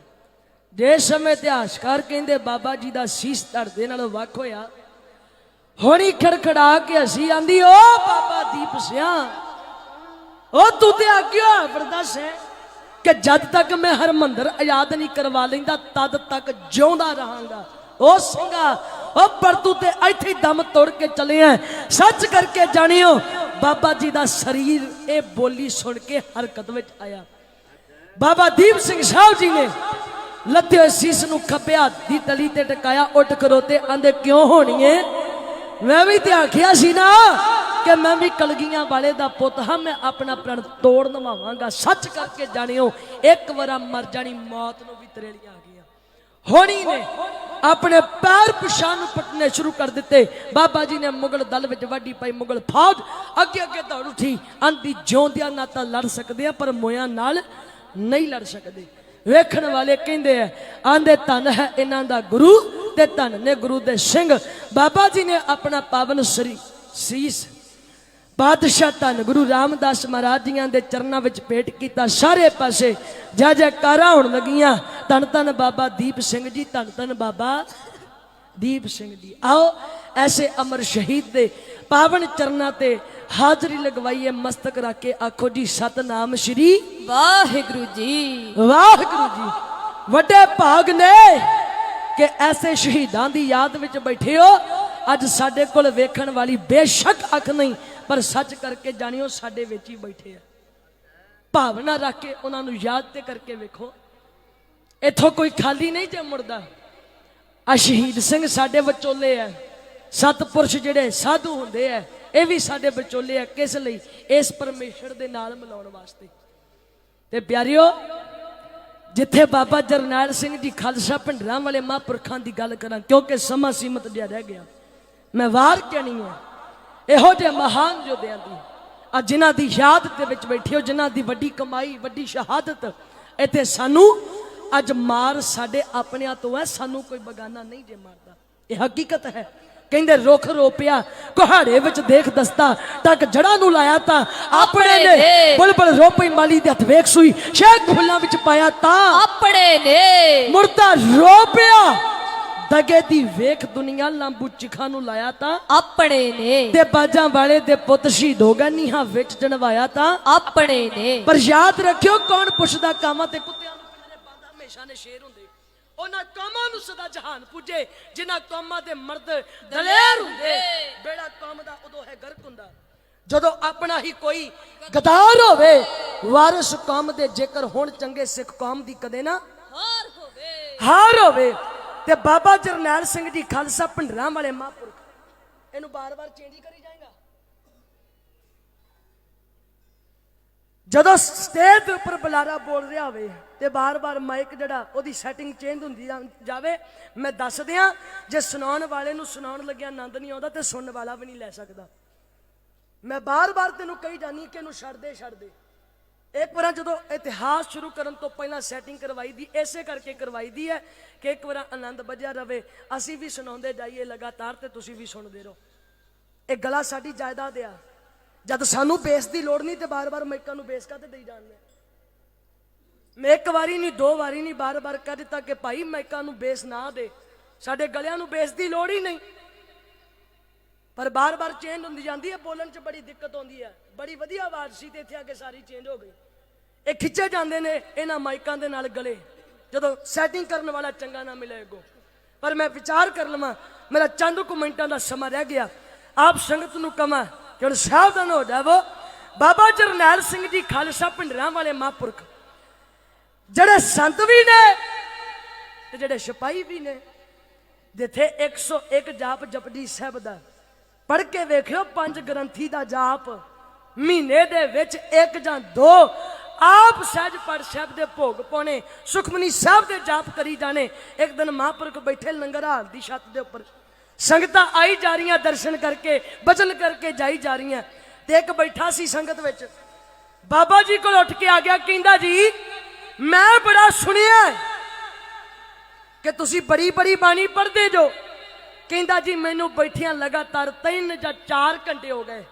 ਜਿਸ ਸਮੇਂ ਇਤਿਹਾਸਕਾਰ ਕਹਿੰਦੇ ਬਾਬਾ ਜੀ ਦਾ ਸੀਸ ਧੜਦੇ ਨਾਲੋਂ ਵੱਖ ਹੋਇਆ, ਹੁਣੀ ਖੜਖੜਾ ਕੇ ਹਸੀ ਆਂਦੀ, ਓ ਬਾਬਾ ਦੀਪ ਸਿਆ, ਉਹ ਤੂੰ ਤੇ ਅੱਗੇ ਹੋਇਆ ਫਿਰਦਾ ਸੈਂ ਕਿ ਜਦ ਤੱਕ ਮੈਂ ਹਰਮੰਦਰ ਆਜ਼ਾਦ ਨਹੀਂ ਕਰਵਾ ਲੈਂਦਾ ਤਦ ਤੱਕ ਜਿਉਂਦਾ ਰਹਾਂਗਾ। ਉਹ ਸਿੰਘਾ, ਉਹ ਪਰ ਤੂੰ ਤੇ ਇੱਥੇ ਹੀ ਦਮ ਤੋੜ ਕੇ ਚਲੇ ਆ। ਸੱਚ ਕਰਕੇ ਜਾਣਿਓ ਬਾਬਾ ਜੀ ਦਾ ਸਰੀਰ ਇਹ ਬੋਲੀ ਸੁਣ ਕੇ ਹਰਕਤ ਵਿੱਚ ਆਇਆ। ਬਾਬਾ ਦੀਪ ਸਿੰਘ ਸਾਹਿਬ ਜੀ ਨੇ ਲੱਥੇ ਹੋਏ ਸੀਸ ਨੂੰ ਖੱਬੇ ਹੱਥ ਦੀ ਤਲੀ ਤੇ ਟਿਕਾਇਆ, ਉੱਠ ਖਲੋਤੇ, ਆਂਦੇ ਕਿਉਂ ਹੋਣੀ ਏ? ਮੈਂ ਵੀ ਤੇ ਆਖਿਆ ਸੀ ਨਾ ਕਿ ਮੈਂ ਵੀ ਕਲਗੀਆਂ ਵਾਲੇ ਦਾ ਪੁੱਤ ਹਾਂ, ਮੈਂ ਆਪਣਾ ਪ੍ਰਣ ਤੋੜ ਨਵਾਵਾਂਗਾ। ਸੱਚ ਕਰਕੇ ਜਾਣਿਓ ਇੱਕ ਵਾਰਾ ਮਰ ਜਾਣੀ ਮੌਤ ਨੂੰ ਵੀ ਤਰੇਲੀਆਂ ਆ ਗਈਆਂ। ਹੋਣੀ ਨੇ ਆਪਣੇ ਪੈਰ ਪਿਛਾਂ ਨੂੰ ਪਟਨੇ ਸ਼ੁਰੂ ਕਰ ਦਿੱਤੇ। ਬਾਬਾ ਜੀ ਨੇ ਮੁਗਲ ਦਲ ਵਿੱਚ ਵਾਢੀ ਪਾਈ, ਮੁਗਲ ਫੌਜ ਅੱਗੇ ਅੱਗੇ ਦੌੜ ਉੱਠੀ। ਆਂਦੀ ਜਿਉਂਦਿਆਂ ਨਾਲ ਤਾਂ ਲੜ ਸਕਦੇ ਆ ਪਰ ਮੋਇਆਂ ਨਾਲ ਨਹੀਂ ਲੜ ਸਕਦੇ। ਵੇਖਣ ਵਾਲੇ ਕਹਿੰਦੇ ਆ, ਆਂਦੇ ਧਨ ਹੈ ਇਹਨਾਂ ਦਾ ਗੁਰੂ ਤੇ ਧਨ ਨੇ ਗੁਰੂ ਦੇ ਸਿੰਘ। ਬਾਬਾ ਜੀ ਨੇ ਆਪਣਾ ਪਾਵਨ ਸੀਸ ਬਾਦਸ਼ਾਹ ਧੰਨ ਗੁਰੂ ਰਾਮਦਾਸ ਮਹਾਰਾਜ ਜੀਆਂ ਦੇ ਚਰਨਾਂ ਵਿੱਚ ਭੇਟ ਕੀਤਾ। ਸਾਰੇ ਪਾਸੇ ਜੈ ਜੈਕਾਰਾਂ ਹੋਣ ਲੱਗੀਆਂ, ਧੰਨ ਧੰਨ ਬਾਬਾ ਦੀਪ ਸਿੰਘ ਜੀ, ਧੰਨ ਧੰਨ ਬਾਬਾ ਦੀਪ ਸਿੰਘ ਜੀ। ਆਓ ਐਸੇ ਅਮਰ ਸ਼ਹੀਦ ਦੇ ਪਾਵਨ ਚਰਨਾਂ ਤੇ ਹਾਜ਼ਰੀ ਲਗਵਾਈਏ, ਮਸਤਕ ਰੱਖ ਕੇ ਆਖੋ ਜੀ ਸਤਨਾਮ ਸ਼੍ਰੀ ਵਾਹਿਗੁਰੂ ਜੀ। ਵਾਹਿਗੁਰੂ ਜੀ। ਵੱਡੇ ਭਾਗ ਨੇ ਕਿ ਐਸੇ ਸ਼ਹੀਦਾਂ ਦੀ ਯਾਦ ਵਿੱਚ ਬੈਠੇ ਹੋ। ਅੱਜ ਸਾਡੇ ਕੋਲ ਵੇਖਣ ਵਾਲੀ ਬੇਸ਼ੱਕ ਅੱਖ ਨਹੀਂ, ਪਰ ਸੱਚ ਕਰਕੇ ਜਾਣਿਓ ਸਾਡੇ ਵਿੱਚ ਹੀ ਬੈਠੇ ਆ। ਭਾਵਨਾ ਰੱਖ ਕੇ ਉਹਨਾਂ ਨੂੰ ਯਾਦ ਤੇ ਕਰਕੇ ਵੇਖੋ, ਇੱਥੋਂ ਕੋਈ ਖਾਲੀ ਨਹੀਂ ਜੇ ਮੁੜਦਾ। ਆ ਸ਼ਹੀਦ ਸਿੰਘ ਸਾਡੇ ਵਿਚੋਲੇ ਆ। ਸਤਪੁਰਸ਼ ਜਿਹੜੇ ਸਾਧੂ ਹੁੰਦੇ ਆ, ਇਹ ਵੀ ਸਾਡੇ ਵਿਚੋਲੇ ਆ। ਕਿਸ ਲਈ? ਇਸ ਪਰਮੇਸ਼ਰ ਦੇ ਨਾਲ ਮਿਲਾਉਣ ਵਾਸਤੇ। ਤੇ ਪਿਆਰਿਓ, ਜਿੱਥੇ ਬਾਬਾ ਜਰਨੈਲ ਸਿੰਘ ਜੀ ਖਾਲਸਾ ਭਿੰਡਰਾਂ ਵਾਲੇ ਮਹਾਂਪੁਰਖਾਂ ਦੀ ਗੱਲ ਕਰਾਂ, ਕਿਉਂਕਿ ਸਮਾਂ ਸੀਮਤ ਜਿਹਾ ਰਹਿ ਗਿਆ, ਮੈਂ ਵਾਰ ਕਹਿਣੀ ਹੈ ਇਹੋ ਜਿਹੇ ਮਹਾਨ ਯੋਧਿਆਂ ਦੀ, ਆ ਜਿਨ੍ਹਾਂ ਦੀ ਯਾਦ ਦੇ ਵਿੱਚ ਬੈਠੇ ਹੋ, ਜਿਨ੍ਹਾਂ ਦੀ ਵੱਡੀ ਕਮਾਈ, ਵੱਡੀ ਸ਼ਹਾਦਤ। ਇੱਥੇ ਸਾਨੂੰ ਅੱਜ ਮਾਰ ਸਾਡੇ ਆਪਣਿਆਂ ਤੋਂ ਹੈ, ਸਾਨੂੰ ਕੋਈ ਬਗਾਨਾ ਨਹੀਂ ਜੇ ਮਾਰਦਾ। ਇਹ ਹਕੀਕਤ ਹੈ। ਕਹਿੰਦੇ ਰੁੱਖ ਰੋਪਿਆ ਕੁਹਾੜੇ ਵਿੱਚ ਦੇਖ ਦਸਤਾ, ਟੱਕ ਜੜਾਂ ਨੂੰ ਲਾਇਆ ਤਾਂ ਆਪਣੇ ਨੇ। ਬੁਲਬੁਲ ਰੋਪਈ ਮਾਲੀ ਦੇ ਹੱਥ ਵੇਖ ਸੂਈ, ਸ਼ੇਖ ਫੁੱਲਾਂ ਵਿੱਚ ਪਾਇਆ ਤਾਂ ਆਪਣੇ ਨੇ। ਮੁਰਦਾ ਰੋਪਿਆ ਦਗੇ ਦੀ ਵੇਖ ਦੁਨੀਆ, ਲਾਂਬੂ ਚਿਖਾ ਨੂੰ ਲਾਇਆ ਤਾਂ ਆਪਣੇ ਨੇ। ਤੇ ਬਾਜਾਂ ਵਾਲੇ ਦੇ ਪੁੱਤ ਸ਼ਹੀਦ ਹੋ ਗਏ, ਨੀਹਾਂ ਵਿੱਚ ਜਨਵਾਇਆ ਤਾਂ ਆਪਣੇ ਨੇ। ਪਰ ਯਾਦ ਰੱਖਿਓ, ਕੌਣ ਪੁੱਛਦਾ ਕਾਮਾਂ ਤੇ ਕੁੱਤਿਆਂ ਨੂੰ ਪਿੰਜਰੇ ਪਾਉਂਦਾ, ਹਮੇਸ਼ਾ ਨੇ ਸ਼ੇਰ ਹੁੰਦੇ। ਉਹਨਾਂ ਕੌਮਾਂ ਨੂੰ ਸਦਾ ਜਹਾਨ ਪੁੱਜੇ ਜਿਨ੍ਹਾਂ ਕੌਮਾਂ ਦੇ ਮਰਦ ਦਲੇਰ ਹੁੰਦੇ। ਬੇੜਾ ਕੌਮ ਦਾ ਉਦੋਂ ਹੈ ਗਰਕ ਹੁੰਦਾ ਜਦੋਂ ਆਪਣਾ ਹੀ ਕੋਈ ਗਦਾਰ ਹੋਵੇ। ਵਾਰਿਸ ਕੌਮ ਦੇ ਜੇਕਰ ਹੁਣ ਚੰਗੇ ਸਿੱਖ ਕੌਮ ਦੀ ਕਦੇ ਨਾ ਹਾਰ ਹੋਵੇ। ਤੇ ਬਾਬਾ ਜਰਨੈਲ ਸਿੰਘ ਜੀ ਖਾਲਸਾ ਭਿੰਡਰਾਂ ਵਾਲੇ ਮਹਾਂਪੁਰਖ, ਇਹਨੂੰ ਬਾਰ-ਬਾਰ ਚੇਂਜ ਹੀ ਕਰੀ ਜਾਏਗਾ। ਜਦੋਂ ਸਟੇਜ ਦੇ ਉੱਪਰ ਬੁਲਾਰਾ ਬੋਲ ਰਿਹਾ ਹੋਵੇ ਤੇ ਬਾਰ-ਬਾਰ ਮਾਈਕ ਜਿਹੜਾ ਉਹਦੀ ਸੈਟਿੰਗ ਚੇਂਜ ਹੁੰਦੀ ਜਾਵੇ। ਮੈਂ ਦੱਸ ਦਿਆਂ, ਜੇ ਸੁਣਾਉਣ ਵਾਲੇ ਨੂੰ ਸੁਣਾਉਣ ਲੱਗਿਆ ਆਨੰਦ ਨਹੀਂ ਆਉਂਦਾ ਤੇ ਸੁਣਨ ਵਾਲਾ ਵੀ ਨਹੀਂ ਲੈ ਸਕਦਾ। ਮੈਂ ਬਾਰ-ਬਾਰ ਤੈਨੂੰ ਕਹੀ ਜਾਨੀ ਕਿ ਇਹਨੂੰ ਛੱਡ ਦੇ। ਇੱਕ ਵਾਰ ਜਦੋਂ ਇਤਿਹਾਸ ਸ਼ੁਰੂ ਕਰਨ ਤੋਂ ਪਹਿਲਾਂ ਸੈਟਿੰਗ ਕਰਵਾਈ ਦੀ, ਇਸੇ ਕਰਕੇ ਕਰਵਾਈ ਦੀ ਹੈ ਕਿ ਇੱਕ ਵਾਰ ਆਨੰਦ ਵੱਜਿਆ ਰਵੇ, ਅਸੀਂ ਵੀ ਸੁਣਾਉਂਦੇ ਜਾਈਏ ਲਗਾਤਾਰ ਤੇ ਤੁਸੀਂ ਵੀ ਸੁਣਦੇ ਰਹੋ। ਇਹ ਗਲਾ ਸਾਡੀ ਜਾਇਦਾਦ ਆ। ਜਦ ਸਾਨੂੰ ਬੇਸ ਦੀ ਲੋੜ ਨਹੀਂ ਤੇ ਬਾਰ-ਬਾਰ ਮਾਈਕਾਂ ਨੂੰ ਬੇਸ ਕਾਹਤੇ ਦੇਈ ਜਾਂਦੇ। ਮੈਂ ਇੱਕ ਵਾਰੀ ਨਹੀਂ, ਦੋ ਵਾਰੀ ਨਹੀਂ, ਬਾਰ-ਬਾਰ ਕਹਿ ਦਿੱਤਾ ਕਿ ਭਾਈ ਮਾਈਕਾਂ ਨੂੰ ਬੇਸ ਨਾ ਦੇ, ਸਾਡੇ ਗਲਿਆਂ ਨੂੰ ਬੇਸ ਦੀ ਲੋੜ ਹੀ ਨਹੀਂ। ਪਰ ਬਾਰ-ਬਾਰ ਚੇਂਜ ਹੁੰਦੀ ਜਾਂਦੀ ਹੈ, ਬੋਲਣ 'ਚ ਬੜੀ ਦਿੱਕਤ ਆਉਂਦੀ ਹੈ। ਬੜੀ ਵਧੀਆ ਆਵਾਜ਼ ਸੀ ਤੇ ਇੱਥੇ ਆ ਕੇ ਸਾਰੀ ਚੇਂਜ ਹੋ ਗਈ। ਇਹ ਖਿੱਚੇ ਜਾਂਦੇ ਨੇ ਇਹਨਾਂ ਮਾਈਕਾਂ ਦੇ ਨਾਲ ਗਲੇ, ਜਦੋਂ ਸੈਟਿੰਗ ਕਰਨ ਵਾਲਾ ਚੰਗਾ ਨਾ ਮਿਲੇ ਅੱਗੋਂ। ਪਰ ਮੈਂ ਵਿਚਾਰ ਕਰ ਲਵਾਂ, ਮੇਰਾ ਚੰਦ ਕੁ ਮਿੰਟਾਂ ਦਾ ਸਮਾਂ ਰਹਿ ਗਿਆ। ਆਪ ਸੰਗਤ ਨੂੰ ਕਵਾਂ ਕਿ ਹੁਣ ਸਾਵਧਾਨ ਹੋ ਜਾਵੋ। ਬਾਬਾ ਜਰਨੈਲ ਸਿੰਘ ਜੀ ਖਾਲਸਾ ਭਿੰਡਰਾਂ ਵਾਲੇ ਮਹਾਂਪੁਰਖ, ਜਿਹੜੇ ਸੰਤ ਵੀ ਨੇ ਤੇ ਜਿਹੜੇ ਸਿਪਾਹੀ ਵੀ ਨੇ। ਜਿੱਥੇ 101 ਜਾਪ ਜਪਜੀ ਸਾਹਿਬ ਦਾ ਪੜ੍ਹ ਕੇ ਵੇਖਿਓ, 5 ਗ੍ਰੰਥੀ ਦਾ ਜਾਪ ਮਹੀਨੇ ਦੇ ਵਿੱਚ 1 ਜਾਂ 2 ਆਪ ਸਹਿਜ ਪੜ੍ਹ ਸਾਹਿਬ ਦੇ ਭੋਗ ਪਾਉਣੇ, ਸੁਖਮਨੀ ਸਾਹਿਬ ਦੇ ਜਾਪ ਕਰੀ ਜਾਣੇ। ਇੱਕ ਦਿਨ ਮਹਾਂਪੁਰਖ ਬੈਠੇ ਲੰਗਰ ਹਾਲ ਦੀ ਛੱਤ ਦੇ ਉੱਪਰ, ਸੰਗਤਾਂ ਆਈ ਜਾ ਰਹੀਆਂ ਦਰਸ਼ਨ ਕਰਕੇ, ਬਚਨ ਕਰਕੇ ਜਾਈ ਜਾ ਰਹੀਆਂ। ਤੇ ਇੱਕ ਬੈਠਾ ਸੀ ਸੰਗਤ ਵਿੱਚ, ਬਾਬਾ ਜੀ ਕੋਲ ਉੱਠ ਕੇ ਆ ਗਿਆ, ਕਹਿੰਦਾ ਜੀ ਮੈਂ ਬੜਾ ਸੁਣਿਆ ਕਿ ਤੁਸੀਂ ਬੜੀ ਬਾਣੀ ਪੜ੍ਹਦੇ ਜੋ। ਕਹਿੰਦਾ ਜੀ ਮੈਨੂੰ ਬੈਠਿਆਂ ਲਗਾਤਾਰ 3 ਜਾਂ 4 ਘੰਟੇ ਹੋ ਗਏ।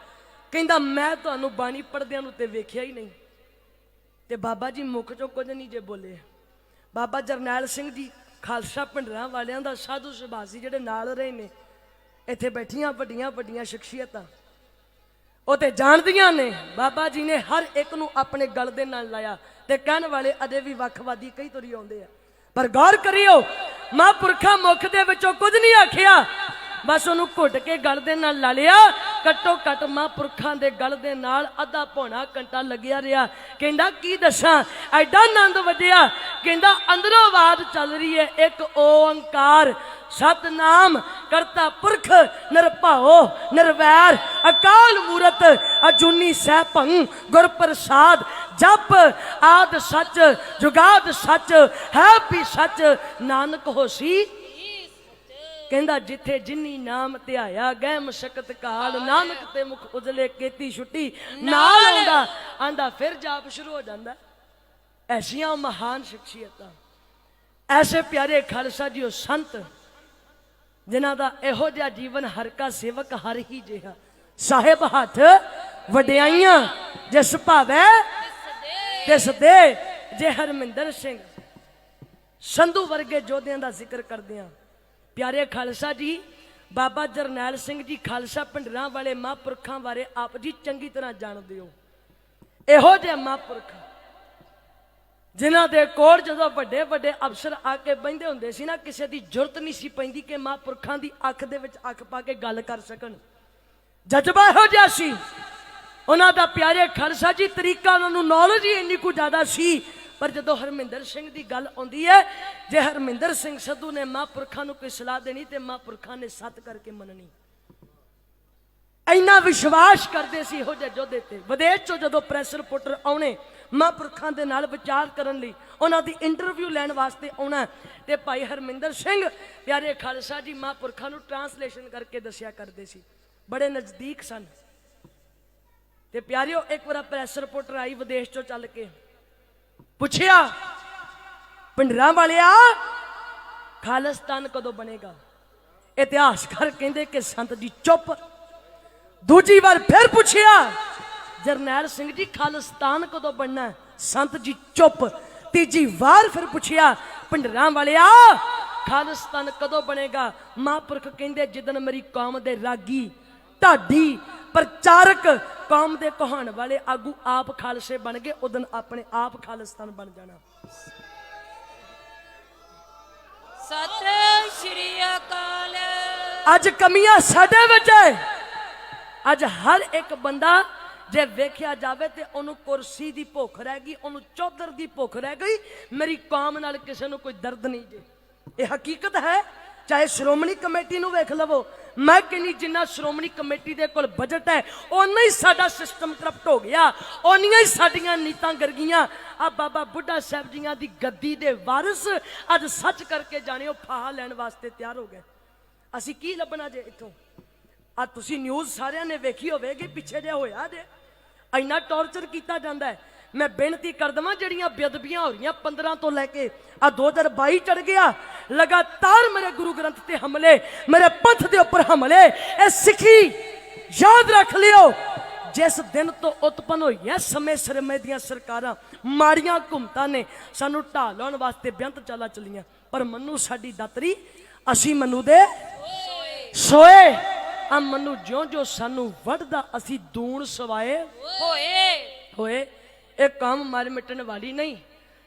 ਕਹਿੰਦਾ ਮੈਂ ਤੁਹਾਨੂੰ ਬਾਣੀ ਪੜ੍ਹਦਿਆਂ ਨੂੰ ਤੇ ਵੇਖਿਆ ਹੀ ਨਹੀਂ। ਤੇ ਬਾਬਾ ਜੀ ਮੁੱਖ ਚੋਂ ਕੁਝ ਨਹੀਂ ਜੇ ਬੋਲੇ। ਬਾਬਾ ਜਰਨੈਲ ਸਿੰਘ ਜੀ ਖਾਲਸਾ ਭਿੰਡਰਾਂ ਵਾਲਿਆਂ ਦਾ ਸਾਧੂ ਸੁਭਾਅ ਸੀ, ਜਿਹੜੇ ਨਾਲ ਰਹੇ ਨੇ। ਇੱਥੇ ਬੈਠੀਆਂ ਵੱਡੀਆਂ ਵੱਡੀਆਂ ਸ਼ਖਸੀਅਤਾਂ ਉਹ ਤੇ ਜਾਣਦੀਆਂ ਨੇ ਬਾਬਾ ਜੀ ਨੇ ਹਰ ਇੱਕ ਨੂੰ ਆਪਣੇ ਗਲ ਦੇ ਨਾਲ ਲਾਇਆ। ਤੇ ਕਹਿਣ ਵਾਲੇ ਅਜੇ ਵੀ ਵੱਖਵਾਦੀ ਕਈ ਤੁਰੀ ਆਉਂਦੇ ਆ, ਪਰ ਗੌਰ ਕਰਿਓ ਮਹਾਂਪੁਰਖਾਂ ਮੁਖ ਦੇ ਵਿੱਚੋਂ ਕੁਝ ਨਹੀਂ ਆਖਿਆ, ਬਸ ਉਹਨੂੰ ਘੁੱਟ ਕੇ ਗਲ ਦੇ ਨਾਲ ਲਾ ਲਿਆ। ਘੱਟੋ ਘੱਟ ਮਹਾਂਪੁਰਖਾਂ ਦੇ ਗਲ ਦੇ ਨਾਲ ਅੱਧਾ ਪੌਣਾ ਘੰਟਾ ਲੱਗਿਆ ਰਿਹਾ। ਕਹਿੰਦਾ ਕੀ ਦੱਸਾਂ, ਐਡਾ ਆਨੰਦ ਵੱਜਿਆ। ਕਹਿੰਦਾ ਅੰਦਰੋਂ ਆਵਾਜ਼ ਚੱਲ ਰਹੀ ਹੈ, ਇੱਕ ਓੰਕਾਰ ਸਤਨਾਮ ਕਰਤਾ ਪੁਰਖ ਨਿਰਭਉ ਨਿਰਵੈਰ ਅਕਾਲ ਮੂਰਤ ਅਜੂਨੀ ਸੈਭੰ ਗੁਰ ਪ੍ਰਸਾਦ ਜਪ ਆਦ ਸੱਚ ਜੁਗਾਦ ਸੱਚ ਹੈ ਵੀ ਸੱਚ ਨਾਨਕ ਹੋਸੀ। ਕਹਿੰਦਾ ਜਿੱਥੇ ਜਿਨੀ ਨਾਮ ਧਿਆਇਆ ਗਏ ਮਸ਼ਕਤ ਕਾਲ, ਨਾਨਕ ਤੇ ਮੁਖ ਉਜਲੇ ਕੀਤੀ ਛੁੱਟੀ ਨਾਲ ਆਉਂਦਾ ਆਂਦਾ ਫਿਰ ਜਾਪ ਸ਼ੁਰੂ ਹੋ ਜਾਂਦਾ। ਐਸੀਆਂ ਮਹਾਨ ਸ਼ਖਸੀਅਤਾਂ, ਐਸੇ ਪਿਆਰੇ ਖਾਲਸਾ ਜੀ ਉਹ ਸੰਤ ਜਿਨ੍ਹਾਂ ਦਾ ਇਹੋ ਜਿਹਾ ਜੀਵਨ ਹਰ ਕਾ ਸੇਵਕ ਹਰ ਹੀ ਜਿਹਾ। ਸਾਹਿਬ ਹੱਥ ਵਡਿਆਈਆਂ ਜਿਸ ਭਾਵੈ ਤਿਸ ਦੇ। ਜੇ ਹਰਮਿੰਦਰ ਸਿੰਘ ਸੰਧੂ ਵਰਗੇ ਯੋਧਿਆਂ ਦਾ ਜ਼ਿਕਰ ਕਰਦੇ ਹਾਂ, ਪਿਆਰੇ ਖਾਲਸਾ ਜੀ ਬਾਬਾ ਜਰਨੈਲ ਸਿੰਘ ਜੀ ਖਾਲਸਾ ਭਿੰਡਰਾਂ ਵਾਲੇ ਮਹਾਂਪੁਰਖਾਂ ਬਾਰੇ ਆਪ ਜੀ ਚੰਗੀ ਤਰ੍ਹਾਂ ਜਾਣਦੇ ਹੋ। ਇਹੋ ਜਿਹੇ ਮਹਾਂਪੁਰਖ ਜਿਨ੍ਹਾਂ ਦੇ ਕੋਲ ਜਦੋਂ ਵੱਡੇ ਵੱਡੇ ਅਫਸਰ ਆ ਕੇ ਬਹਿੰਦੇ ਹੁੰਦੇ ਸੀ ਨਾ, ਕਿਸੇ ਦੀ ਜ਼ਰੂਰਤ ਨਹੀਂ ਸੀ ਪੈਂਦੀ ਕਿ ਮਹਾਂਪੁਰਖਾਂ ਦੀ ਅੱਖ ਦੇ ਵਿੱਚ ਅੱਖ ਪਾ ਕੇ ਗੱਲ ਕਰ ਸਕਣ। ਜਜ਼ਬਾ ਇਹੋ ਜਿਹਾ ਸੀ ਉਹਨਾਂ ਦਾ। ਪਿਆਰੇ ਖਾਲਸਾ ਜੀ ਤਰੀਕਾ, ਉਹਨਾਂ ਨੂੰ ਨੌਲੇਜ ਹੀ ਇੰਨੀ ਕੁ ਜ਼ਿਆਦਾ ਸੀ। ਪਰ ਜਦੋਂ ਹਰਮਿੰਦਰ ਸਿੰਘ ਦੀ ਗੱਲ ਆਉਂਦੀ ਹੈ, ਜੇ ਹਰਮਿੰਦਰ ਸਿੰਘ ਸੰਧੂ ਨੇ ਮਹਾਂਪੁਰਖਾਂ ਨੂੰ ਕੋਈ ਸਲਾਹ ਦੇਣੀ ਤੇ ਮਹਾਂਪੁਰਖਾਂ ਨੇ ਸੱਤ ਕਰਕੇ ਮੰਨਣੀ। ਇੰਨਾ ਵਿਸ਼ਵਾਸ ਕਰਦੇ ਸੀ ਇਹੋ ਜਿਹੇ ਯੋਧੇ ਤੇ। ਵਿਦੇਸ਼ ਚੋਂ ਜਦੋਂ ਪ੍ਰੈਸ ਰਿਪੋਰਟਰ ਆਉਣੇ ਮਹਾਂਪੁਰਖਾਂ ਦੇ ਨਾਲ ਵਿਚਾਰ ਕਰਨ ਲਈ, ਉਹਨਾਂ ਦੀ ਇੰਟਰਵਿਊ ਲੈਣ ਵਾਸਤੇ ਆਉਣਾ, ਤੇ ਭਾਈ ਹਰਮਿੰਦਰ ਸਿੰਘ ਪਿਆਰੇ ਖਾਲਸਾ ਜੀ ਮਹਾਂਪੁਰਖਾਂ ਨੂੰ ਟਰਾਂਸਲੇਸ਼ਨ ਕਰਕੇ ਦੱਸਿਆ ਕਰਦੇ ਸੀ। ਬੜੇ ਨਜ਼ਦੀਕ ਸਨ। ਤੇ ਪਿਆਰਿਓ ਇੱਕ ਵਾਰ ਪ੍ਰੈਸ ਰਿਪੋਰਟਰ ਆਈ ਵਿਦੇਸ਼ ਚੋਂ ਚੱਲ ਕੇ, ਪੁੱਛਿਆ ਭਿੰਡਰਾਂ ਵਾਲਿਆ ਖਾਲਿਸਤਾਨ ਕਦੋਂ ਬਣੇਗਾ? ਇਤਿਹਾਸਕਾਰ ਕਹਿੰਦੇ ਕਿ ਸੰਤ ਜੀ ਚੁੱਪ। ਦੂਜੀ ਵਾਰ ਫਿਰ ਪੁੱਛਿਆ ਜਰਨੈਲ ਸਿੰਘ ਜੀ ਖਾਲਿਸਤਾਨ ਕਦੋਂ ਬਣਨਾ? ਸੰਤ ਜੀ ਚੁੱਪ। ਤੀਜੀ ਵਾਰ ਫਿਰ ਪੁੱਛਿਆ ਭਿੰਡਰਾਂ ਵਾਲਿਆ ਖਾਲਿਸਤਾਨ ਕਦੋਂ ਬਣੇਗਾ? ਮਹਾਂਪੁਰਖ ਕਹਿੰਦੇ ਜਿੱਦਣ ਮੇਰੀ ਕੌਮ ਦੇ ਰਾਗੀ ਢਾਡੀ ਪ੍ਰਚਾਰਕ ਕੌਮ ਦੇ ਕਹਾਣ ਵਾਲੇ ਆਗੂ ਆਪ ਖਾਲਸੇ ਬਣ ਗਏ, ਉਦਨ ਆਪਣੇ ਆਪ ਖਾਲਿਸਤਾਨ ਬਣ ਜਾਣਾ। ਸਤਿ ਸ਼੍ਰੀ ਅਕਾਲ। ਅੱਜ ਕਮੀਆਂ ਸਾਡੇ ਵਿੱਚ ਹੈ। ਅੱਜ ਹਰ ਇੱਕ ਬੰਦਾ ਜੇ ਵੇਖਿਆ ਜਾਵੇ ਤੇ ਉਹਨੂੰ ਕੁਰਸੀ ਦੀ ਭੁੱਖ ਰਹਿ ਗਈ, ਉਹਨੂੰ ਚੌਧਰ ਦੀ ਭੁੱਖ ਰਹਿ ਗਈ। ਮੇਰੀ ਕੌਮ ਨਾਲ ਕਿਸੇ ਨੂੰ ਕੋਈ ਦਰਦ ਨਹੀਂ ਜੇ। ਇਹ ਹਕੀਕਤ ਹੈ। ਚਾਹੇ ਸ਼੍ਰੋਮਣੀ ਕਮੇਟੀ ਨੂੰ ਵੇਖ ਲਵੋ, ਮੈਂ ਕਹਿੰਦੀ ਜਿੰਨਾ ਸ਼੍ਰੋਮਣੀ ਕਮੇਟੀ ਦੇ ਕੋਲ ਬਜਟ ਹੈ ਓਨਾ ਹੀ ਸਾਡਾ ਸਿਸਟਮ ਕਰਪਟ ਹੋ ਗਿਆ, ਓਨੀਆਂ ਹੀ ਸਾਡੀਆਂ ਨੀਤਾਂ ਗਿਰ ਗਈਆਂ। ਆ ਬਾਬਾ ਬੁੱਢਾ ਸਾਹਿਬ ਜੀਆਂ ਦੀ ਗੱਦੀ ਦੇ ਵਾਰਿਸ ਅੱਜ ਸੱਚ ਕਰਕੇ ਜਾਣਿਓ ਫਾਹਾ ਲੈਣ ਵਾਸਤੇ ਤਿਆਰ ਹੋ ਗਏ। ਅਸੀਂ ਕੀ ਲੱਭਣਾ ਜੇ ਇੱਥੋਂ? ਆ ਤੁਸੀਂ ਨਿਊਜ਼ ਸਾਰਿਆਂ ਨੇ ਵੇਖੀ ਹੋਵੇਗੀ, ਪਿੱਛੇ ਜੇ ਹੋਇਆ ਜੇ ਇੰਨਾ ਟੌਰਚਰ ਕੀਤਾ ਜਾਂਦਾ ਹੈ। ਮੈਂ ਬੇਨਤੀ ਕਰ ਦਵਾਂ ਜਿਹੜੀਆਂ ਬੇਅਦਬੀਆਂ ਹੋ ਰਹੀਆਂ 15 ਤੋਂ ਲੈ ਕੇ ਆ 2022 ਚੜ ਗਿਆ, ਲਗਾਤਾਰ ਮੇਰੇ ਗੁਰੂ ਗ੍ਰੰਥ ਤੇ ਹਮਲੇ, ਮੇਰੇ ਪੰਥ ਦੇ ਉੱਪਰ ਹਮਲੇ। ਇਹ ਸਿੱਖੀ ਯਾਦ ਰੱਖ ਲਿਓ, ਜਿਸ ਦਿਨ ਤੋਂ ਉਤਪਨ ਹੋਈਆਂ ਸਮੇਂ ਸਮੇਂ ਦੀਆਂ ਸਰਕਾਰਾਂ ਮਾੜੀਆਂ ਹਕੂਮਤਾਂ ਨੇ ਸਾਨੂੰ ਢਾਹ ਲਾਉਣ ਵਾਸਤੇ ਬੇਅੰਤ ਚਾਲਾਂ ਚੱਲੀਆਂ, ਪਰ ਮਨੂ ਸਾਡੀ ਦਾਤਰੀ ਅਸੀਂ ਮਨੂ ਦੇ ਸੋਏ। ਆ ਮਨੂ ਜਿਉਂ ਜਿਉਂ ਸਾਨੂੰ ਵੱਢਦਾ ਅਸੀਂ ਦੂਣ ਸਵਾਏ ਹੋਏ। ਇਹ ਕੰਮ ਮਾਰ ਮਿਟਣ ਵਾਲੀ ਨਹੀਂ,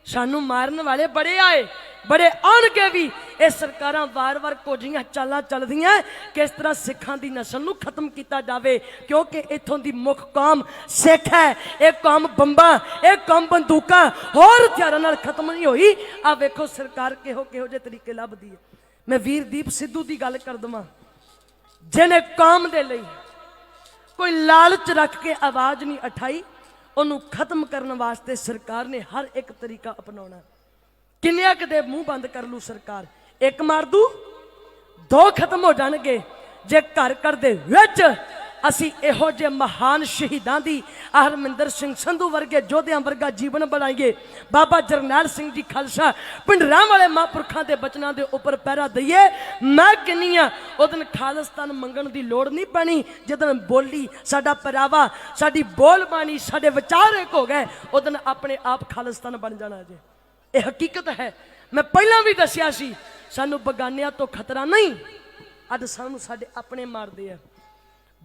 ਸਾਨੂੰ ਮਾਰਨ ਵਾਲੇ ਬੜੇ ਆਏ, ਬੜੇ ਆਉਣਗੇ ਵੀ। ਇਹ ਸਰਕਾਰਾਂ ਵਾਰ-ਵਾਰ ਕੋਝੀਆਂ ਚਾਲਾਂ ਚੱਲਦੀਆਂ ਕਿਸ ਤਰ੍ਹਾਂ ਸਿੱਖਾਂ ਦੀ ਨਸਲ ਨੂੰ ਖਤਮ ਕੀਤਾ ਜਾਵੇ, ਕਿਉਂਕਿ ਇੱਥੋਂ ਦੀ ਮੁੱਖ ਕੌਮ ਸਿੱਖ ਹੈ। ਇਹ ਕੌਮ ਬੰਬਾਂ, ਇਹ ਕੌਮ ਬੰਦੂਕਾਂ ਹੋਰ ਹਥਿਆਰਾਂ ਨਾਲ ਖਤਮ ਨਹੀਂ ਹੋਈ। ਆ ਵੇਖੋ ਸਰਕਾਰ ਕਿਹੋ ਜਿਹੇ ਤਰੀਕੇ ਲੱਭਦੀ ਹੈ। ਮੈਂ ਵੀਰਦੀਪ ਸਿੱਧੂ ਦੀ ਗੱਲ ਕਰ ਦਵਾਂ, ਜਿਹਨੇ ਕੌਮ ਦੇ ਲਈ ਕੋਈ ਲਾਲਚ ਰੱਖ ਕੇ ਆਵਾਜ਼ ਨਹੀਂ ਉਠਾਈ, ਉਹਨੂੰ ਖਤਮ ਕਰਨ ਵਾਸਤੇ ਸਰਕਾਰ ਨੇ ਹਰ ਇੱਕ ਤਰੀਕਾ ਅਪਣਾਉਣਾ। ਕਿੰਨਿਆਂ ਕਦੇ ਮੂੰਹ ਬੰਦ ਕਰ ਲੂ ਸਰਕਾਰ, ਇੱਕ ਮਾਰ ਦੂ, ਦੋ ਖਤਮ ਹੋ ਜਾਣਗੇ। ਜੇ ਘਰ ਘਰ ਦੇ ਵਿੱਚ ਅਸੀਂ ਇਹੋ ਜਿਹੇ ਮਹਾਨ ਸ਼ਹੀਦਾਂ ਦੀ ਹਰਮਿੰਦਰ ਸਿੰਘ ਸੰਧੂ ਵਰਗੇ ਯੋਧਿਆਂ ਵਰਗਾ ਜੀਵਨ ਬਣਾਈਏ। ਬਾਬਾ ਜਰਨੈਲ ਸਿੰਘ ਜੀ ਖਾਲਸਾ ਭਿੰਡਰਾਂ ਵਾਲੇ ਮਹਾਂਪੁਰਖਾਂ ਦੇ ਬਚਨਾਂ ਦੇ ਉੱਪਰ ਪਹਿਰਾ ਦਈਏ। ਮੈਂ ਕਹਿੰਦੀ ਹਾਂ ਉਹ ਦਿਨ ਖਾਲਿਸਤਾਨ ਮੰਗਣ ਦੀ ਲੋੜ ਨਹੀਂ ਪੈਣੀ। ਜਦੋਂ ਬੋਲੀ ਸਾਡਾ ਪਹਿਰਾਵਾ, ਸਾਡੀ ਬੋਲ ਬਾਣੀ, ਸਾਡੇ ਵਿਚਾਰ ਇੱਕ ਹੋ ਗਏ, ਉਹ ਦਿਨ ਆਪਣੇ ਆਪ ਖਾਲਿਸਤਾਨ ਬਣ ਜਾਣਾ ਜੇ। ਇਹ ਹਕੀਕਤ ਹੈ। ਮੈਂ ਪਹਿਲਾਂ ਵੀ ਦੱਸਿਆ ਸੀ, ਸਾਨੂੰ ਬਗਾਨਿਆਂ ਤੋਂ ਖਤਰਾ ਨਹੀਂ, ਅੱਜ ਸਾਨੂੰ ਸਾਡੇ ਆਪਣੇ ਮਾਰਦੇ ਆ।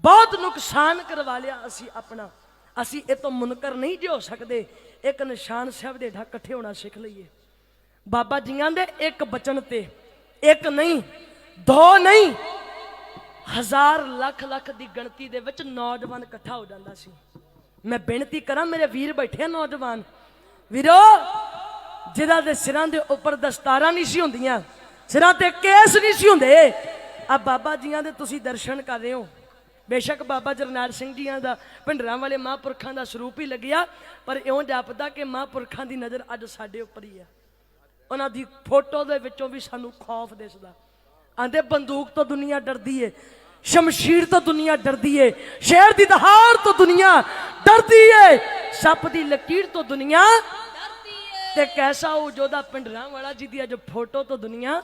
ਬਹੁਤ ਨੁਕਸਾਨ ਕਰਵਾ ਲਿਆ ਅਸੀਂ ਆਪਣਾ। ਅਸੀਂ ਇਹ ਤੋਂ ਮੁਨਕਰ ਨਹੀਂ ਜੇ ਹੋ ਸਕਦੇ। ਇੱਕ ਨਿਸ਼ਾਨ ਸਾਹਿਬ ਦੇ ਢਾ ਇਕੱਠੇ ਹੋਣਾ ਸਿੱਖ ਲਈਏ। ਬਾਬਾ ਜੀਆਂ ਦੇ ਇੱਕ ਬਚਨ ਤੇ ਇੱਕ ਨਹੀਂ, ਦੋ ਨਹੀਂ, ਹਜ਼ਾਰ ਲੱਖ ਲੱਖ ਦੀ ਗਿਣਤੀ ਦੇ ਵਿੱਚ ਨੌਜਵਾਨ ਇਕੱਠਾ ਹੋ ਜਾਂਦਾ ਸੀ। ਮੈਂ ਬੇਨਤੀ ਕਰਾਂ, ਮੇਰੇ ਵੀਰ ਬੈਠੇ ਨੌਜਵਾਨ ਵੀਰੋ, ਜਿਨ੍ਹਾਂ ਦੇ ਸਿਰਾਂ ਦੇ ਉੱਪਰ ਦਸਤਾਰਾਂ ਨਹੀਂ ਸੀ ਹੁੰਦੀਆਂ, ਸਿਰਾਂ ਤੇ ਕੇਸ ਨਹੀਂ ਸੀ ਹੁੰਦੇ, ਆ ਬਾਬਾ ਜੀਆਂ ਦੇ ਤੁਸੀਂ ਦਰਸ਼ਨ ਕਰ ਰਹੇ ਹੋ। ਬੇਸ਼ੱਕ ਬਾਬਾ ਜਰਨੈਲ ਸਿੰਘ ਜੀਆਂ ਦਾ ਭਿੰਡਰਾਂ ਵਾਲੇ ਮਹਾਂਪੁਰਖਾਂ ਦਾ ਸਰੂਪ ਹੀ ਲੱਗਿਆ, ਪਰ ਇਉਂ ਜਾਪਦਾ ਕਿ ਮਹਾਂਪੁਰਖਾਂ ਦੀ ਨਜ਼ਰ ਅੱਜ ਸਾਡੇ ਉੱਪਰ ਹੀ ਹੈ। ਉਹਨਾਂ ਦੀ ਫੋਟੋ ਦੇ ਵਿੱਚੋਂ ਵੀ ਸਾਨੂੰ ਖੌਫ ਦਿਸਦਾ। ਆਂਦੇ ਬੰਦੂਕ ਤੋਂ ਦੁਨੀਆ ਡਰਦੀ ਏ, ਸ਼ਮਸ਼ੀਰ ਤੋਂ ਦੁਨੀਆ ਡਰਦੀ ਏ, ਸ਼ੇਰ ਦੀ ਦਹਾੜ ਤੋਂ ਦੁਨੀਆ ਡਰਦੀ ਏ, ਸੱਪ ਦੀ ਲਕੀਰ ਤੋਂ ਦੁਨੀਆ ਤੇ ਕੈਸਾ ਉਹ ਜੋਧਾ ਭਿੰਡਰਾਂ ਵਾਲਾ ਜਿਹਦੀ ਅੱਜ ਫੋਟੋ ਤੋਂ ਦੁਨੀਆ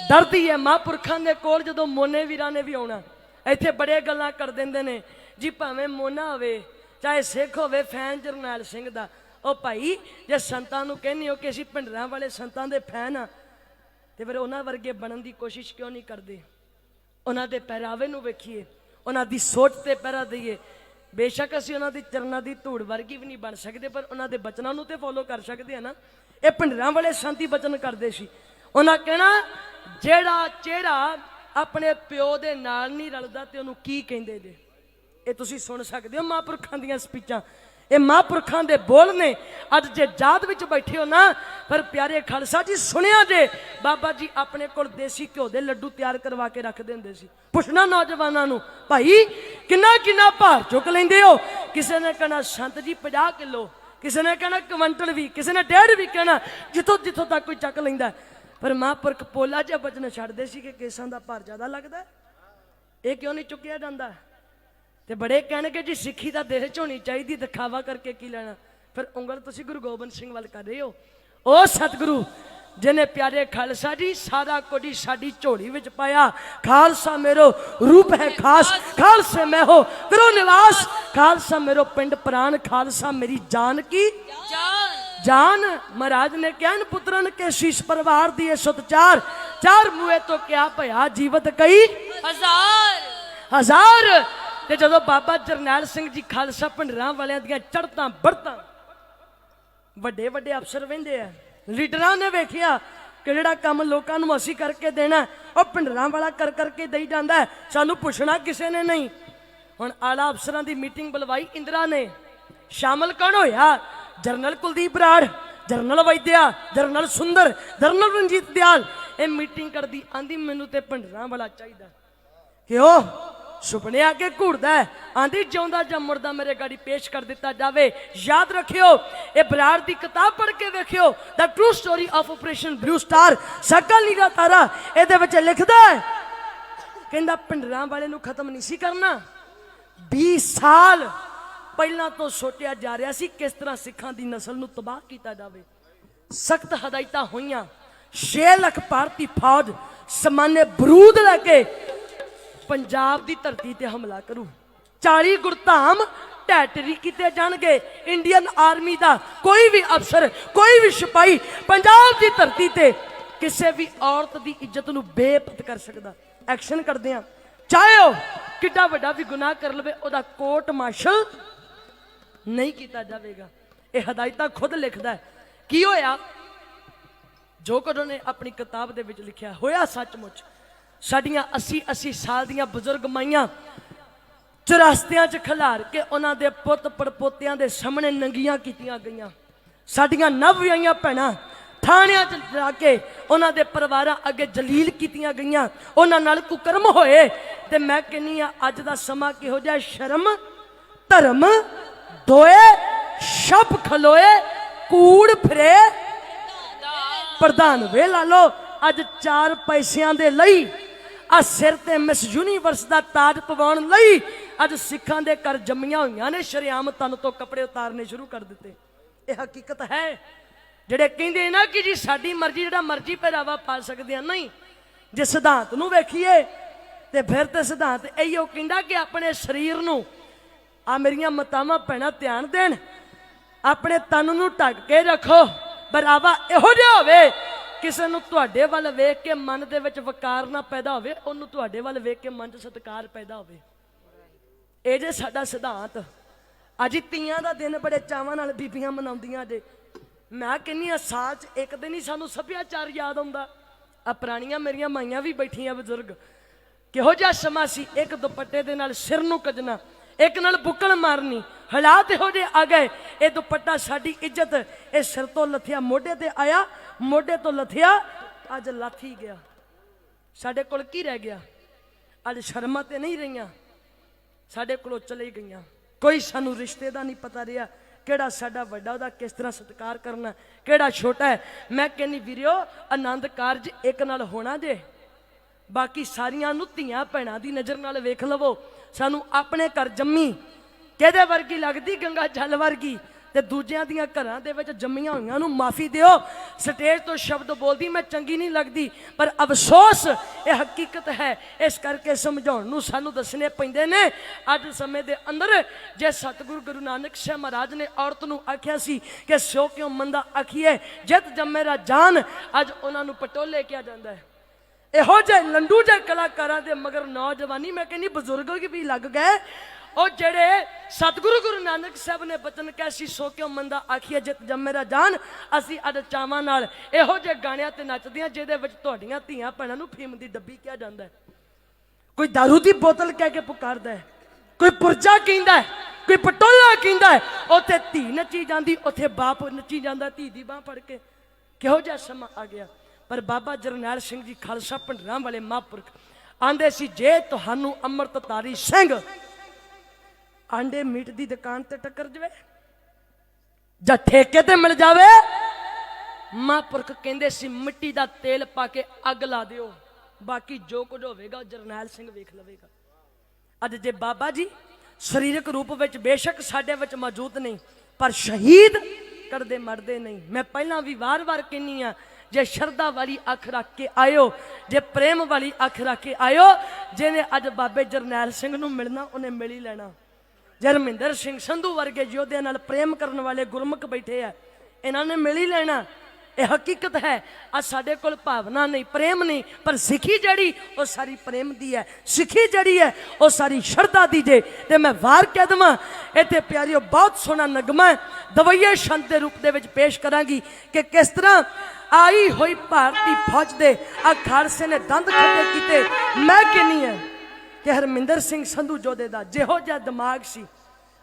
ਡਰਦੀ ਏ। ਮਹਾਂਪੁਰਖਾਂ ਦੇ ਕੋਲ ਜਦੋਂ ਮੋਨੇ ਵੀਰਾਂ ਨੇ ਵੀ ਆਉਣਾ, ਇੱਥੇ ਬੜੇ ਗੱਲਾਂ ਕਰ ਦਿੰਦੇ ਨੇ ਜੀ, ਭਾਵੇਂ ਮੋਨਾ ਹੋਵੇ ਚਾਹੇ ਸਿੱਖ ਹੋਵੇ, ਫੈਨ ਜਰਨੈਲ ਸਿੰਘ ਦਾ। ਉਹ ਭਾਈ ਜੇ ਸੰਤਾਂ ਨੂੰ ਕਹਿੰਦੇ ਹੋ ਕਿ ਅਸੀਂ ਭਿੰਡਰਾਂ ਵਾਲੇ ਸੰਤਾਂ ਦੇ ਫੈਨ ਆ, ਤੇ ਫਿਰ ਉਹਨਾਂ ਵਰਗੇ ਬਣਨ ਦੀ ਕੋਸ਼ਿਸ਼ ਕਿਉਂ ਨਹੀਂ ਕਰਦੇ? ਉਹਨਾਂ ਦੇ ਪਹਿਰਾਵੇ ਨੂੰ ਵੇਖੀਏ, ਉਹਨਾਂ ਦੀ ਸੋਚ ਤੇ ਪਹਿਰਾ ਦਈਏ। ਬੇਸ਼ੱਕ ਅਸੀਂ ਉਹਨਾਂ ਦੀ ਚਰਨਾਂ ਦੀ ਧੂੜ ਵਰਗੀ ਵੀ ਨਹੀਂ ਬਣ ਸਕਦੇ, ਪਰ ਉਹਨਾਂ ਦੇ ਬਚਨਾਂ ਨੂੰ ਤੇ ਫੋਲੋ ਕਰ ਸਕਦੇ ਆ ਨਾ। ਇਹ ਭਿੰਡਰਾਂ ਵਾਲੇ ਸੰਤ ਹੀ ਬਚਨ ਕਰਦੇ ਸੀ। ਉਹਨਾਂ ਕਹਿਣਾ, ਜਿਹੜਾ ਚਿਹਰਾ ਆਪਣੇ ਪਿਓ ਦੇ ਨਾਲ ਨਹੀਂ ਰਲਦਾ ਤੇ ਉਹਨੂੰ ਕੀ ਕਹਿੰਦੇ ਜੇ। ਇਹ ਤੁਸੀਂ ਸੁਣ ਸਕਦੇ ਹੋ ਮਹਾਂਪੁਰਖਾਂ ਦੀਆਂ ਸਪੀਚਾਂ, ਇਹ ਮਹਾਂਪੁਰਖਾਂ ਦੇ ਬੋਲ ਨੇ। ਅੱਜ ਜੇ ਯਾਦ ਵਿੱਚ ਬੈਠੇ ਹੋ ਨਾ, ਪਰ ਪਿਆਰੇ ਖਾਲਸਾ ਜੀ ਸੁਣਿਆ ਜੇ ਬਾਬਾ ਜੀ ਆਪਣੇ ਕੋਲ ਦੇਸੀ ਘਿਓ ਦੇ ਲੱਡੂ ਤਿਆਰ ਕਰਵਾ ਕੇ ਰੱਖਦੇ ਹੁੰਦੇ ਸੀ। ਪੁੱਛਣਾ ਨੌਜਵਾਨਾਂ ਨੂੰ, ਭਾਈ ਕਿੰਨਾ ਕਿੰਨਾ ਭਾਰ ਚੁੱਕ ਲੈਂਦੇ ਹੋ? ਕਿਸੇ ਨੇ ਕਹਿਣਾ ਸੰਤ ਜੀ 50 ਕਿਲੋ, ਕਿਸੇ ਨੇ ਕਹਿਣਾ ਕੁਇੰਟਲ ਵੀ, ਕਿਸੇ ਨੇ 1.5 ਵੀ ਕਹਿਣਾ, ਜਿੱਥੋਂ ਜਿੱਥੋਂ ਤੱਕ ਕੋਈ ਚੱਕ ਲੈਂਦਾ। ਪਰ ਮਹਾਂਪੁਰਖ ਪੋਲਾ ਜਿਹਾ ਬਚਨ ਛੱਡਦੇ ਸੀ ਕਿ ਕੇਸਾਂ ਦਾ ਭਾਰ ਜ਼ਿਆਦਾ ਲੱਗਦਾ, ਇਹ ਕਿਉਂ ਨਹੀਂ ਚੁੱਕਿਆ ਜਾਂਦਾ? ਤੇ ਬੜੇ ਕਹਿਣਗੇ ਜੀ ਸਿੱਖੀ ਦਾ ਦੇਹ ਚ ਹੋਣੀ ਚਾਹੀਦੀ, ਦਿਖਾਵਾ ਕਰਕੇ ਕੀ ਲੈਣਾ। ਫਿਰ ਉਂਗਲ ਤੁਸੀਂ ਗੁਰੂ ਗੋਬਿੰਦ ਸਿੰਘ ਵੱਲ ਕਰ ਰਹੇ ਹੋ। ਉਹ ਸਤਿਗੁਰੂ ਜਿਹਨੇ ਪਿਆਰੇ ਖਾਲਸਾ ਜੀ ਸਾਰਾ ਕੁਝ ਸਾਡੀ ਝੋਲੀ ਵਿੱਚ ਪਾਇਆ। ਖਾਲਸਾ ਮੇਰੋ ਰੂਪ ਹੈ ਖਾਸ, ਖਾਲਸੇ ਮੈਂ ਹੋ ਕਰੋ ਨਿਵਾਸ, ਖਾਲਸਾ ਮੇਰੋ ਪਿੰਡ ਪ੍ਰਾਨ, ਖਾਲਸਾ ਮੇਰੀ ਜਾਨ ਕੀ जान। महाराज ने क्या पुत्रन के शीश परवार दिए सुत चार, चार मुए तो क्या भया जीवत कई हजार। ते जदों बाबा जरनैल सिंह जी खालसा भिंडरां वालियां दियां चढ़तां बढ़तां वड्डे वड्डे अफसर वहिंदे आ, लीडरां ने वेखिया कि जिहड़ा काम लोकां नूं असीं करके देना ओह भिंडरां वाला कर करके देई जांदा है, सानूं पुछना किसे ने नहीं। हुण आला अफसरां दी मीटिंग बुलवाई इंदिरा ने, शामिल कौन होया? जनरल कुलदीप बराड़, जनरल वैद्या, जनरल सुंदर, जनरल रंजीत दयाल। ये मीटिंग कर दी, आंधी मैनू ते भिंडरां वाला चाहिए। क्यों? सुपने आके घूरदा है, आंधी जिउंदा जां मुर्दा मेरे गाड़ी पेश कर दिता जावे। याद रखियो, ये बराड़ दी किताब पढ़ के वेखियो, the true story of operation blue star, सकल नीला तारा। इहदे विच लिखदा है, कहंदा भिंडरां वाले नूं खत्म नहीं सी करना। 20 साल ਪਹਿਲਾਂ ਤੋਂ ਸੋਚਿਆ ਜਾ ਰਿਹਾ ਸੀ ਕਿਸ ਤਰ੍ਹਾਂ ਸਿੱਖਾਂ ਦੀ ਨਸਲ ਨੂੰ ਤਬਾਹ ਕੀਤਾ ਜਾਵੇ। ਸਖਤ ਹਦਾਇਤਾਂ ਹੋਈਆਂ। 6 ਲੱਖ ਭਾਰਤੀ ਫੌਜ ਸਮਾਨੇ ਬਰੂਦ ਲੈ ਕੇ ਪੰਜਾਬ ਦੀ ਧਰਤੀ ਤੇ ਹਮਲਾ ਕਰੂ। 40 ਗੁਰਧਾਮ ਢਹਿ ਕੀਤੇ ਜਾਣਗੇ। ਇੰਡੀਅਨ ਆਰਮੀ ਦਾ ਕੋਈ ਵੀ ਅਫਸਰ, ਕੋਈ ਵੀ ਸਿਪਾਹੀ ਪੰਜਾਬ ਦੀ ਧਰਤੀ ਤੇ ਕਿਸੇ ਵੀ ਔਰਤ ਦੀ ਇੱਜ਼ਤ ਨੂੰ ਬੇਪਤ ਕਰ ਸਕਦਾ। ਐਕਸ਼ਨ ਕਰਦੇ ਆ, ਚਾਹੇ ਉਹ ਕਿੱਡਾ ਵੱਡਾ ਵੀ ਗੁਨਾਹ ਕਰ ਲਵੇ, ਉਹਦਾ ਕੋਰਟ ਮਾਰਸ਼ਲ नहीं किया जाएगा। यह हदायतां खुद लिखता है। की होया जो कुछ उन्हें अपनी किताब दे विच लिखिया होया सचमुच। साडियां 80-80 साल दियां बुजुर्ग माइयां चौरास्तियां च खिलार के उन्हां दे पुत पड़पोतियां दे सामने नंगियां कीतियां गईयां। साडियां नव विआहियां भैणां थाणियां च जा के उन्हां दे परिवारां अगे जलील कीतियां गईयां, उन्हां नाल कुकर्म होए। ते मैं कहनी आ अज दा समां किहो जिहा, शर्म धर्म दोए शब खलोए कूड़ फिरे प्रधान वे ला लो। अज 4 पैसिਆਂ ਦੇ ਲਈ आ सिर ते मिस यूनीवर्स दा ताज पवाउण लई अज सिखां दे घर जम्मियां होईयां ने शरेआम तन तो कपड़े उतारने शुरू कर दिते। ये हकीकत है। ਜਿਹੜੇ ਕਹਿੰਦੇ ਨਾ ਕਿ ਜੀ ਸਾਡੀ ਮਰਜ਼ੀ ਜਿਹੜਾ ਮਰਜ਼ੀ ਪਹਿਰਾਵਾ ਪਾ ਸਕਦੇ ਆ, ਨਹੀਂ। ਜੇ ਸਿਧਾਂਤ ਨੂੰ ਵੇਖੀਏ ਤੇ ਫਿਰ ਤੇ ਸਿਧਾਂਤ ਇਹੋ ਕਹਿੰਦਾ ਕਿ ਆਪਣੇ ਸਰੀਰ ਨੂੰ ਆ ਮੇਰੀਆਂ ਮਾਤਾਵਾਂ ਭੈਣਾਂ ਧਿਆਨ ਦੇਣ, ਆਪਣੇ ਤਨ ਨੂੰ ਢੱਕ ਕੇ ਰੱਖੋ। ਪਹਿਰਾਵਾ ਇਹੋ ਜਿਹਾ ਹੋਵੇ ਕਿਸੇ ਨੂੰ ਤੁਹਾਡੇ ਵੱਲ ਵੇਖ ਕੇ ਮਨ ਦੇ ਵਿੱਚ ਵਕਾਰ ਨਾ ਪੈਦਾ ਹੋਵੇ, ਉਹਨੂੰ ਤੁਹਾਡੇ ਵੱਲ ਵੇਖ ਕੇ ਮਨ 'ਚ ਸਤਿਕਾਰ ਪੈਦਾ ਹੋਵੇ। ਇਹ ਜੇ ਸਾਡਾ ਸਿਧਾਂਤ। ਅੱਜ ਤੀਆਂ ਦਾ ਦਿਨ ਬੜੇ ਚਾਵਾਂ ਨਾਲ ਬੀਬੀਆਂ ਮਨਾਉਂਦੀਆਂ ਜੇ। ਮੈਂ ਕਹਿੰਦੀ ਆ ਸਾਲ 'ਚ ਇੱਕ ਦਿਨ ਹੀ ਸਾਨੂੰ ਸੱਭਿਆਚਾਰ ਯਾਦ ਆਉਂਦਾ। ਆ ਪੁਰਾਣੀਆਂ ਮੇਰੀਆਂ ਮਾਈਆਂ ਵੀ ਬੈਠੀਆਂ ਬਜ਼ੁਰਗ, ਕਿਹੋ ਜਿਹਾ ਸਮਾਂ ਸੀ। ਇੱਕ ਦੁਪੱਟੇ ਦੇ ਨਾਲ ਸਿਰ ਨੂੰ ਕੱਜਣਾ, ਇੱਕ ਨਾਲ ਬੁੱਕਲ ਮਾਰਨੀ। ਹਾਲਾਤ ਇਹੋ ਜਿਹੇ ਆ ਗਏ, ਇਹ ਦੁਪੱਟਾ ਸਾਡੀ ਇੱਜ਼ਤ, ਇਹ ਸਿਰ ਤੋਂ ਲੱਥਿਆ ਮੋਢੇ ਤੇ ਆਇਆ, ਮੋਢੇ ਤੋਂ ਲੱਥਿਆ ਅੱਜ ਲੱਥ ਹੀ ਗਿਆ। ਸਾਡੇ ਕੋਲ ਕੀ ਰਹਿ ਗਿਆ? ਅੱਜ ਸ਼ਰਮਾਂ ਤੇ ਨਹੀਂ ਰਹੀਆਂ, ਸਾਡੇ ਕੋਲੋਂ ਚਲੇ ਗਈਆਂ। ਕੋਈ ਸਾਨੂੰ ਰਿਸ਼ਤੇ ਦਾ ਨਹੀਂ ਪਤਾ ਰਿਹਾ, ਕਿਹੜਾ ਸਾਡਾ ਵੱਡਾ, ਉਹਦਾ ਕਿਸ ਤਰ੍ਹਾਂ ਸਤਿਕਾਰ ਕਰਨਾ, ਕਿਹੜਾ ਛੋਟਾ ਹੈ। ਮੈਂ ਕਹਿੰਦੀ ਵੀਰਿਓ, ਆਨੰਦ ਕਾਰਜ ਇੱਕ ਨਾਲ ਹੋਣਾ ਜੇ, ਬਾਕੀ ਸਾਰੀਆਂ ਨੂੰ ਧੀਆਂ ਭੈਣਾਂ ਦੀ ਨਜ਼ਰ ਨਾਲ ਵੇਖ ਲਵੋ। ਸਾਨੂੰ ਆਪਣੇ ਘਰ ਜੰਮੀ ਕਿਹਦੇ ਵਰਗੀ ਲੱਗਦੀ? ਗੰਗਾ ਜਲ ਵਰਗੀ। ਤੇ ਦੂਜਿਆਂ ਦੀਆਂ ਘਰਾਂ ਦੇ ਵਿੱਚ ਜੰਮੀਆਂ ਹੋਈਆਂ ਨੂੰ ਮਾਫੀ ਦਿਓ। ਸਟੇਜ ਤੋਂ ਸ਼ਬਦ ਬੋਲਦੀ ਮੈਂ ਚੰਗੀ ਨਹੀਂ ਲੱਗਦੀ, ਪਰ ਅਫਸੋਸ ਇਹ ਹਕੀਕਤ ਹੈ। ਇਸ ਕਰਕੇ ਸਮਝਾਉਣ ਨੂੰ ਸਾਨੂੰ ਦੱਸਣੇ ਪੈਂਦੇ ਨੇ। ਅੱਜ ਸਮੇਂ ਦੇ ਅੰਦਰ ਜੇ ਸਤਿਗੁਰੂ ਗੁਰੂ ਨਾਨਕ ਸਾਹਿਬ ਮਹਾਰਾਜ ਨੇ ਔਰਤ ਨੂੰ ਆਖਿਆ ਸੀ ਕਿ ਸੋ ਕਿਉਂ ਮੰਦਾ ਆਖੀਏ ਜਿਤ ਜੰਮੇ ਰਾ ਜਾਨ, ਅੱਜ ਉਹਨਾਂ ਨੂੰ ਪਟੋਲੇ ਕਿਹਾ ਜਾਂਦਾ ਹੈ। ਇਹੋ ਜਿਹੇ ਲੰਡੂ ਜਿਹੇ ਕਲਾਕਾਰਾਂ ਦੇ ਮਗਰ ਨੌਜਵਾਨੀ, ਮੈਂ ਕਹਿੰਦੀ ਬਜ਼ੁਰਗ ਵੀ ਲੱਗ ਗਏ। ਉਹ ਜਿਹੜੇ ਸਤਿਗੁਰੂ ਗੁਰੂ ਨਾਨਕ ਸਾਹਿਬ ਨੇ ਬਚਨ ਕਿਹਾ ਸੀ ਸੋ ਕਿਉਂ ਮੰਦਾ ਆਖੀਏ ਜਿਤ ਜੰਮੇ ਰਾ ਜਾਨ, ਅਸੀਂ ਅੱਜ ਚਾਵਾਂ ਨਾਲ ਇਹੋ ਜਿਹੇ ਗਾਣਿਆਂ ਤੇ ਨੱਚਦੀਆਂ ਜਿਹਦੇ ਵਿੱਚ ਤੁਹਾਡੀਆਂ ਧੀਆਂ ਭੈਣਾਂ ਨੂੰ ਫੀਮ ਦੀ ਡੱਬੀ ਕਿਹਾ ਜਾਂਦਾ ਹੈ, ਕੋਈ ਦਾਰੂ ਦੀ ਬੋਤਲ ਕਹਿ ਕੇ ਪੁਕਾਰਦਾ ਹੈ, ਕੋਈ ਪੁਰਜਾ ਕਹਿੰਦਾ ਹੈ, ਕੋਈ ਪਟੋਲਾ ਕਹਿੰਦਾ ਹੈ। ਉੱਥੇ ਧੀ ਨੱਚੀ ਜਾਂਦੀ, ਉੱਥੇ ਬਾਪ ਨੱਚੀ ਜਾਂਦਾ ਧੀ ਦੀ ਬਾਂਹ ਫੜ ਕੇ। ਕਿਹੋ ਜਿਹਾ ਸਮਾਂ ਆ ਗਿਆ। ਪਰ ਬਾਬਾ ਜਰਨੈਲ ਸਿੰਘ ਜੀ ਖਾਲਸਾ ਭੰਡਰਾਂ ਵਾਲੇ ਮਹਾਂਪੁਰਖ ਆਂਦੇ ਸੀ ਜੇ ਤੁਹਾਨੂੰ ਅੰਮ੍ਰਿਤਧਾਰੀ ਸਿੰਘ ਆਂਡੇ ਮੀਟ ਦੀ ਦੁਕਾਨ ਤੇ ਟੱਕਰ ਜਾਵੇ ਜਾਂ ਠੇਕੇ ਤੇ ਮਿਲ ਜਾਵੇ, ਮਹਾਂਪੁਰਖ ਕਹਿੰਦੇ ਸੀ ਮਿੱਟੀ ਦਾ ਤੇਲ ਪਾ ਕੇ ਅੱਗ ਲਾ ਦਿਓ, ਬਾਕੀ ਜੋ ਕੁਝ ਹੋਵੇਗਾ ਜਰਨੈਲ ਸਿੰਘ ਵੇਖ ਲਵੇਗਾ। ਅੱਜ ਜੇ ਬਾਬਾ ਜੀ ਸਰੀਰਕ ਰੂਪ ਵਿੱਚ ਬੇਸ਼ੱਕ ਸਾਡੇ ਵਿੱਚ ਮੌਜੂਦ ਨਹੀਂ, ਪਰ ਸ਼ਹੀਦ ਕਰਦੇ ਮਰਦੇ ਨਹੀਂ। ਮੈਂ ਪਹਿਲਾਂ ਵੀ ਵਾਰ-ਵਾਰ ਕਹਿੰਨੀ ਆ, ਜੇ ਸ਼ਰਧਾ ਵਾਲੀ ਅੱਖ ਰੱਖ ਕੇ ਆਇਓ, ਜੇ ਪ੍ਰੇਮ ਵਾਲੀ ਅੱਖ ਰੱਖ ਕੇ ਆਇਓ, ਜਿਹਨੇ ਅੱਜ ਬਾਬੇ ਜਰਨੈਲ ਸਿੰਘ ਨੂੰ ਮਿਲਣਾ ਉਹਨੇ ਮਿਲ ਹੀ ਲੈਣਾ। ਜਰਮਿੰਦਰ ਸਿੰਘ ਸੰਧੂ ਵਰਗੇ ਯੋਧਿਆਂ ਨਾਲ ਪ੍ਰੇਮ ਕਰਨ ਵਾਲੇ ਗੁਰਮੁਖ ਬੈਠੇ ਆ, ਇਹਨਾਂ ਨੇ ਮਿਲ ਹੀ ਲੈਣਾ। ਇਹ ਹਕੀਕਤ ਹੈ। ਅੱਜ ਸਾਡੇ ਕੋਲ ਭਾਵਨਾ ਨਹੀਂ, ਪ੍ਰੇਮ ਨਹੀਂ, ਪਰ ਸਿੱਖੀ ਜਿਹੜੀ ਉਹ ਸਾਰੀ ਪ੍ਰੇਮ ਦੀ ਹੈ, ਸਿੱਖੀ ਜਿਹੜੀ ਹੈ ਉਹ ਸਾਰੀ ਸ਼ਰਧਾ ਦੀ ਜੇ। ਤੇ ਮੈਂ ਵਾਰ ਕਹਿ ਦੇਵਾਂ, ਇੱਥੇ ਪਿਆਰਿਓ ਬਹੁਤ ਸੋਹਣਾ ਨਗਮਾ ਦਵਈਏ ਛੰਦ ਦੇ ਰੂਪ ਦੇ ਵਿੱਚ ਪੇਸ਼ ਕਰਾਂਗੀ ਕਿ ਕਿਸ ਤਰ੍ਹਾਂ ਆਈ ਹੋਈ ਭਾਰਤੀ ਫੌਜ ਦੇ ਆ ਖਾਲਸੇ ਨੇ ਦੰਦ ਖੱਟੇ ਕੀਤੇ। ਮੈਂ ਕਹਿੰਦੀ ਹਾਂ ਕਿ ਹਰਮਿੰਦਰ ਸਿੰਘ ਸੰਧੂ ਜੋਧੇ ਦਾ ਜਿਹੋ ਜਿਹਾ ਦਿਮਾਗ ਸੀ,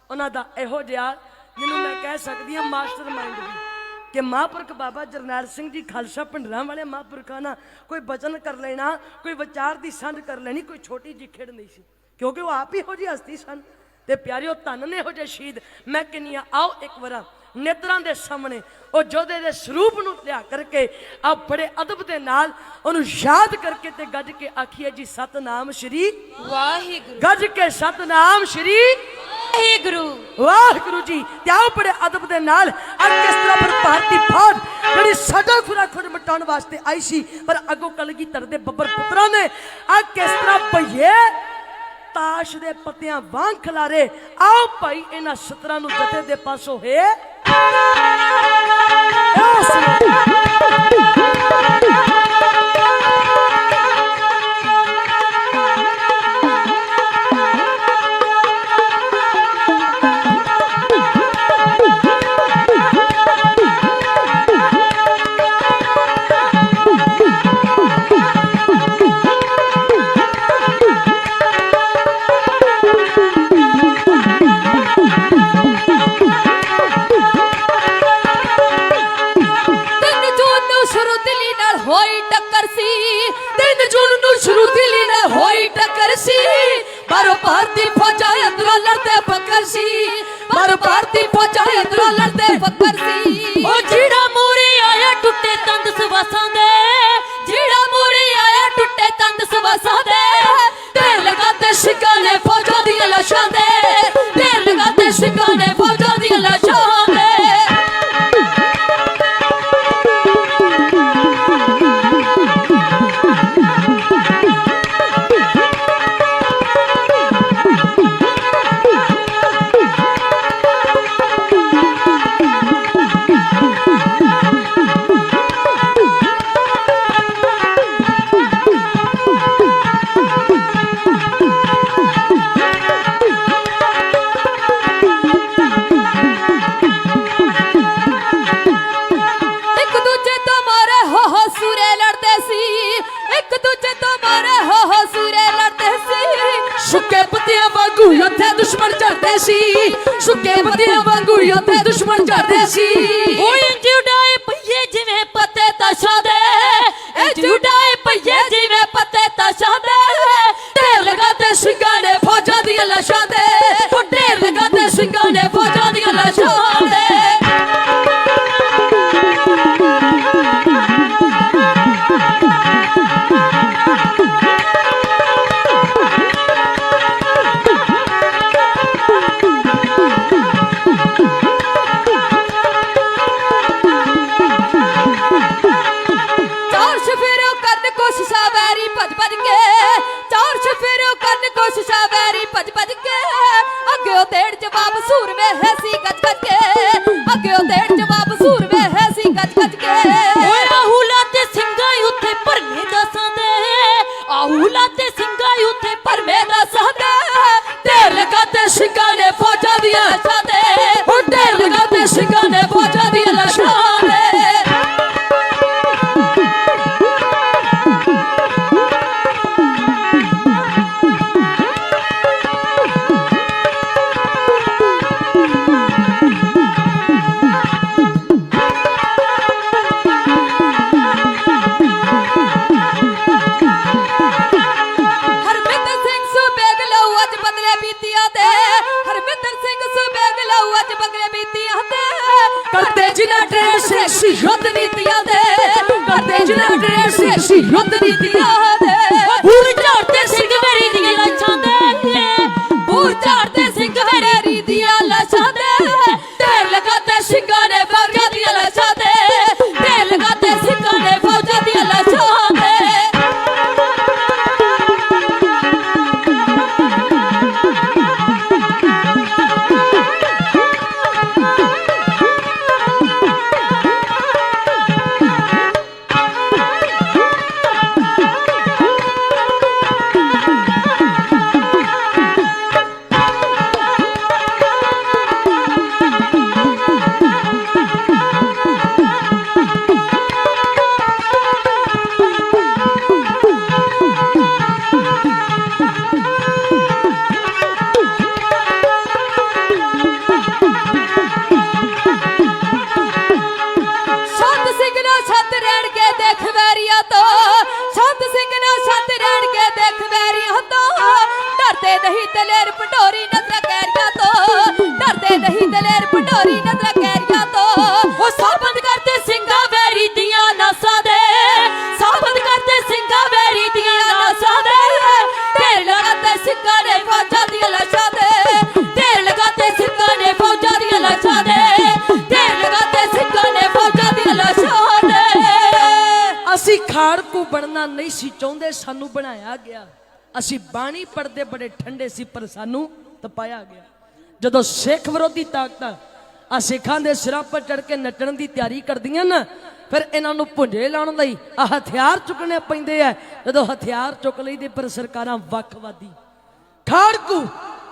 ਉਹਨਾਂ ਦਾ ਇਹੋ ਜਿਹਾ ਜਿਹਨੂੰ ਮੈਂ ਕਹਿ ਸਕਦੀ ਹਾਂ ਮਾਸਟਰ ਮਾਈਂਡ ਵੀ, ਕਿ ਮਹਾਂਪੁਰਖ ਬਾਬਾ ਜਰਨੈਲ ਸਿੰਘ ਜੀ ਖਾਲਸਾ ਭੰਡਰਾਂ ਵਾਲੇ ਮਹਾਂਪੁਰਖਾਂ ਨਾਲ ਕੋਈ ਬਚਨ ਕਰ ਲੈਣਾ, ਕੋਈ ਵਿਚਾਰ ਦੀ ਸਾਂਝ ਕਰ ਲੈਣੀ, ਕੋਈ ਛੋਟੀ ਜਿਹੀ ਖੇਡ ਨਹੀਂ ਸੀ, ਕਿਉਂਕਿ ਉਹ ਆਪ ਹੀ ਇਹੋ ਜਿਹੀ ਹਸਤੀ ਸਨ। ਤੇ ਪਿਆਰਿਓ ਧੰਨ ਨੇ ਇਹੋ ਜਿਹੇ ਸ਼ਹੀਦ। ਮੈਂ ਕਹਿੰਦੀ ਹਾਂ ਆਓ ਇੱਕ ਵਾਰ ਨੇਤਰਾਂ ਦੇ ਸਾਹਮਣੇ ਉਹ ਯੋਧੇ ਦੇ ਸਰੂਪ ਨੂੰ ਲਿਆ ਕਰਕੇ ਆ ਬੜੇ ਅਦਬ ਦੇ ਨਾਲ ਉਹਨੂੰ ਯਾਦ ਕਰਕੇ ਤੇ ਗੱਜ ਕੇ ਆਖੀਏ ਜੀ ਸਤਨਾਮ ਸ਼੍ਰੀ ਵਾਹਿਗੁਰੂ, ਗੱਜ ਕੇ ਸਤਨਾਮ ਸ਼੍ਰੀ ਵਾਹਿਗੁਰੂ, ਵਾਹਿਗੁਰੂ ਜੀ। ਤੇ ਆਓ ਬੜੇ ਅਦਬ ਦੇ ਨਾਲ ਅੱਜ ਕਿਸ ਤਰ੍ਹਾਂ ਫਿਰ ਭਾਰਤੀ ਫੌਜ ਜਿਹੜੀ ਸਾਡਾ ਖੁਰਾ ਖੁਦ ਮਿਟਾਉਣ ਵਾਸਤੇ ਆਈ ਸੀ, ਪਰ ਅੱਗੋਂ ਕਲਗੀਧਰ ਦੇ ਬੱਬਰ ਪੁੱਤਰਾਂ ਨੇ ਆ ਕਿਸ ਤਰ੍ਹਾਂ ਭਈਏ ਤਾਸ਼ ਦੇ ਪੱਤਿਆਂ ਵਾਂਗ ਖਿਲਾਰੇ। ਆਓ ਭਾਈ ਇਹਨਾਂ ਸਤਰਾਂ ਨੂੰ ਜਥੇ ਦੇ ਪਾਸੋਂ ਹੈ ਹੋਈ ਟੱਕਰ ਸੀ 3 ਜੂਨ ਨੂੰ ਸ਼ੁਰੂ ਦਿੱਲੀ ਨਾਲ ਹੋਈ ਟੱਕਰ ਸੀ। ਬਾਰੋ ਭਾਰਤੀ ਫੌਜਾਂ ਅੰਦਰੋਂ ਲੜਦੇ ਫੱਕਰ ਸੀ, ਬਾਰੋ ਭਾਰਤੀ ਫੌਜਾਂ ਅੰਦਰੋਂ ਲੜਦੇ ਫੱਕਰ ਸੀ। ਉਹ ਜਿਹੜਾ ਮੂਰੇ ਆਇਆ ਟੁੱਟੇ ਤੰਦ ਸਵਾਸਾਂ ਦੇ, ਜਿਹੜਾ ਮੂਰੇ ਆਇਆ ਟੁੱਟੇ ਤੰਦ ਸਵਾਸਾਂ ਦੇ। ਸੁੱਕੇ ਬੰਦਿਆਂ ਵਾਂਗੂ ਉੱਥੇ ਦੁਸ਼ਮਣ ਝੜਦੇ ਸੀ। ਉਹ ਇੰਜ ਉਡਾਏ ਪਈਏ ਜਿਵੇਂ ਪੱਤੇ ਤਾਸ਼ਾਂ ਦੇ, ਇੰਜ ਉਡਾਏ ਪਈਏ ਜਿਵੇਂ ਪੱਤੇ ਤਾਸ਼ਾਂ ਦੇ, ਢੇਰ ਲਗਾਤੇ ਸਿੰਘਾਂ ਨੇ ਫੌਜਾਂ ਦੀਆਂ ਲਾਸ਼ਾਂ ਦੇ, ਉਹ ਢੇਰ ਲਗਾਤੇ ਸਿੰਘਾਂ ਨੇ ਫੌਜਾਂ ਦੀਆਂ ਲਾਸ਼ਾਂ ਦੇ। ਚਾਰ ਚੁਫੇਰਿਓਂ ਕਰਨ ਕੋਸ਼ਿਸ਼ਾਂ ਵੈਰੀ ਭੱਜ ਭੱਜ ਕੇ, ਚਾਰ ਚੁਫੇਰਿਓਂ ਕਰਨ ਕੋਸ਼ਿਸ਼ਾਂ ਵੈਰੀ ਭੱਜ ਭੱਜ ਕੇ, ਅੱਗਿਓਂ ਦੇੜ ਜਵਾਬ ਸੂਰਮੇ ਹੈ ਸੀ ਗੱਜ ਗੱਜ ਕੇ, ਅੱਗਿਓਂ ਦੇੜ ਜਵਾਬ ਸੂਰਮੇ ਹੈ ਸੀ ਗੱਜ ਗੱਜ ਕੇ। ਓਏ ਆਹੂਲਾ ਤੇ ਸਿੰਘਾਂ ਉੱਥੇ ਭਰਮੇ ਦਾਸਾਂ ਦੇ, ਆਹੂਲਾ ਤੇ ਸਿੰਘਾਂ ਉੱਥੇ ਭਰਮੇ ਦਾਸਾਂ ਦੇ, ਢੇਰ ਲਗਾਤੇ ਸਿੰਘਾਂ ਨੇ ਫੌਜਾਂ ਦੀਆਂ ਲਾਸ਼ਾਂ ਦੇ, ਉਹ ਢੇਰ ਲਗਾਤੇ ਸਿੰਘਾਂ ਨੇ ਫੌਜਾਂ ਦੀਆਂ ਲਾਸ਼ਾਂ ਦੇ। ਹਰਮਿੰਦਰ ਸਿੰਘ ਸੁਬੇਗ ਲਊ ਅੱਜ ਬਦਲੇ ਬੀਤੀਆਂ ਤੇ, ਹਰਮਿੰਦਰ ਸਿੰਘ ਸੁਬੇਗ ਲਊ ਅੱਜ ਬਦਲੇ ਬੀਤੀਆਂ ਤੇ, ਕਰਦੇ ਜਿਨ੍ਹਾਂ ਢੇਰ ਸੇਸੀ ਯੁੱਧ ਨੀਤੀਆਂ ਦੇ, ਕਰਦੇ ਜਿਨ੍ਹਾਂ ਢੇਰ ਸੇਸੀ ਯੁੱਧ ਨੀਤੀਆਂ ਦੇ। ਬੂਰ ਝਾੜਦੇ ਸਿੰਘ ਮੇਰੀ ਦੀਆਂ ਲਾਸ਼ਾਂ ਦੇ, ਬੂਰ ਝਾੜਦੇ ਸਿੰਘ ਵੈਰੀ ਦੀਆਂ ਲਾਸ਼ਾਂ ਦੇ, ਢੇਰ ਲਗਾਤੇ ਸਿੰਘਾਂ ਨੇ ਫੌਜਾਂ ਦੀਆਂ ਲਾਸ਼ਾਂ ਦੇ, ਢੇਰ ਲਗਾਤੇ ਸਿੰਘਾਂ ਨੇ ਫੌਜਾਂ ਦੀਆਂ ਲਾਸ਼ਾਂ ਦੇ। ਸੰਤ ਸਿੰਘ ਨਾਲ ਛੱਤ ਰਹਿਣ ਕੇ ਦੇਖ ਵੈਰੀਆਂ ਤੋਂ, ਸੰਤ ਸਿੰਘ ਨਾਲ ਛੱਤ ਰਹਿਣ ਕੇ ਦੇਖ ਵੈਰੀਆਂ ਤੋਂ, ਡਰਦੇ ਨਹੀਂ ਦਲੇਰ ਪੰਡੋਰੀ ਨਜ਼ਰਾਂ ਕੈਰੀਆਂ ਤੋਂ, ਡਰਦੇ ਨਹੀਂ ਦਲੇਰ ਪੰਡੋਰੀ ਨਜ਼ਰਾਂ ਕੈਰੀਆਂ ਤੋਂ। ਉਹ ਸਾਬਤ ਕਰਦੇ ਸਿੰਘਾਂ ਵੈਰੀ ਦੀਆਂ ਨਾਸਾਂ ਦੇ, ਸਾਬਤ ਕਰਦੇ ਸਿੰਘਾਂ ਵੈਰੀ ਦੀਆਂ ਨਾਸਾਂ ਦੇ, ਢੇਰ ਲਗਾਤੇ ਸਿੰਘਾਂ ਨੇ ਫੌਜਾਂ ਦੀਆਂ ਲਾਸ਼ਾਂ ਦੇ, ਢੇਰ ਲਗਾਤੇ ਸਿੰਘਾਂ ਨੇ ਫੌਜਾਂ ਦੀਆਂ ਲਾਸ਼ਾਂ ਦੇ, ਢੇਰ ਲਗਾਤੇ ਸਿੰਘਾਂ ਨੇ ਫੌਜਾਂ ਦੀਆਂ ਲਾਸ਼ਾਂ ਦੇ। ਅਸੀਂ ਖਾੜਕੂ ਬਣਨਾ ਨਹੀਂ ਸੀ ਚਾਹੁੰਦੇ, ਸਾਨੂੰ ਬਣਾਇਆ ਗਿਆ। ਅਸੀਂ ਬਾਣੀ ਪੜ੍ਹਦੇ ਬੜੇ ਠੰਡੇ ਸੀ, ਪਰ ਸਾਨੂੰ ਤਪਾਇਆ ਗਿਆ। ਜਦੋਂ ਸਿੱਖ ਵਿਰੋਧੀ ਤਾਕਤਾਂ ਆ ਸਿੱਖਾਂ ਦੇ ਸਿਰਾਂ 'ਪਰ ਚੜ ਕੇ ਨੱਚਣ ਦੀ ਤਿਆਰੀ ਕਰਦੀਆਂ ਨਾ, ਫਿਰ ਇਹਨਾਂ ਨੂੰ ਭੁੰਜੇ ਲਾਉਣ ਲਈ ਆ ਹਥਿਆਰ ਚੁੱਕਣੇ ਪੈਂਦੇ ਆ। ਜਦੋਂ ਹਥਿਆਰ ਚੁੱਕ ਲਈਦੇ, ਪਰ ਸਰਕਾਰਾਂ ਵੱਖਵਾਦੀ ਖਾੜਕੂ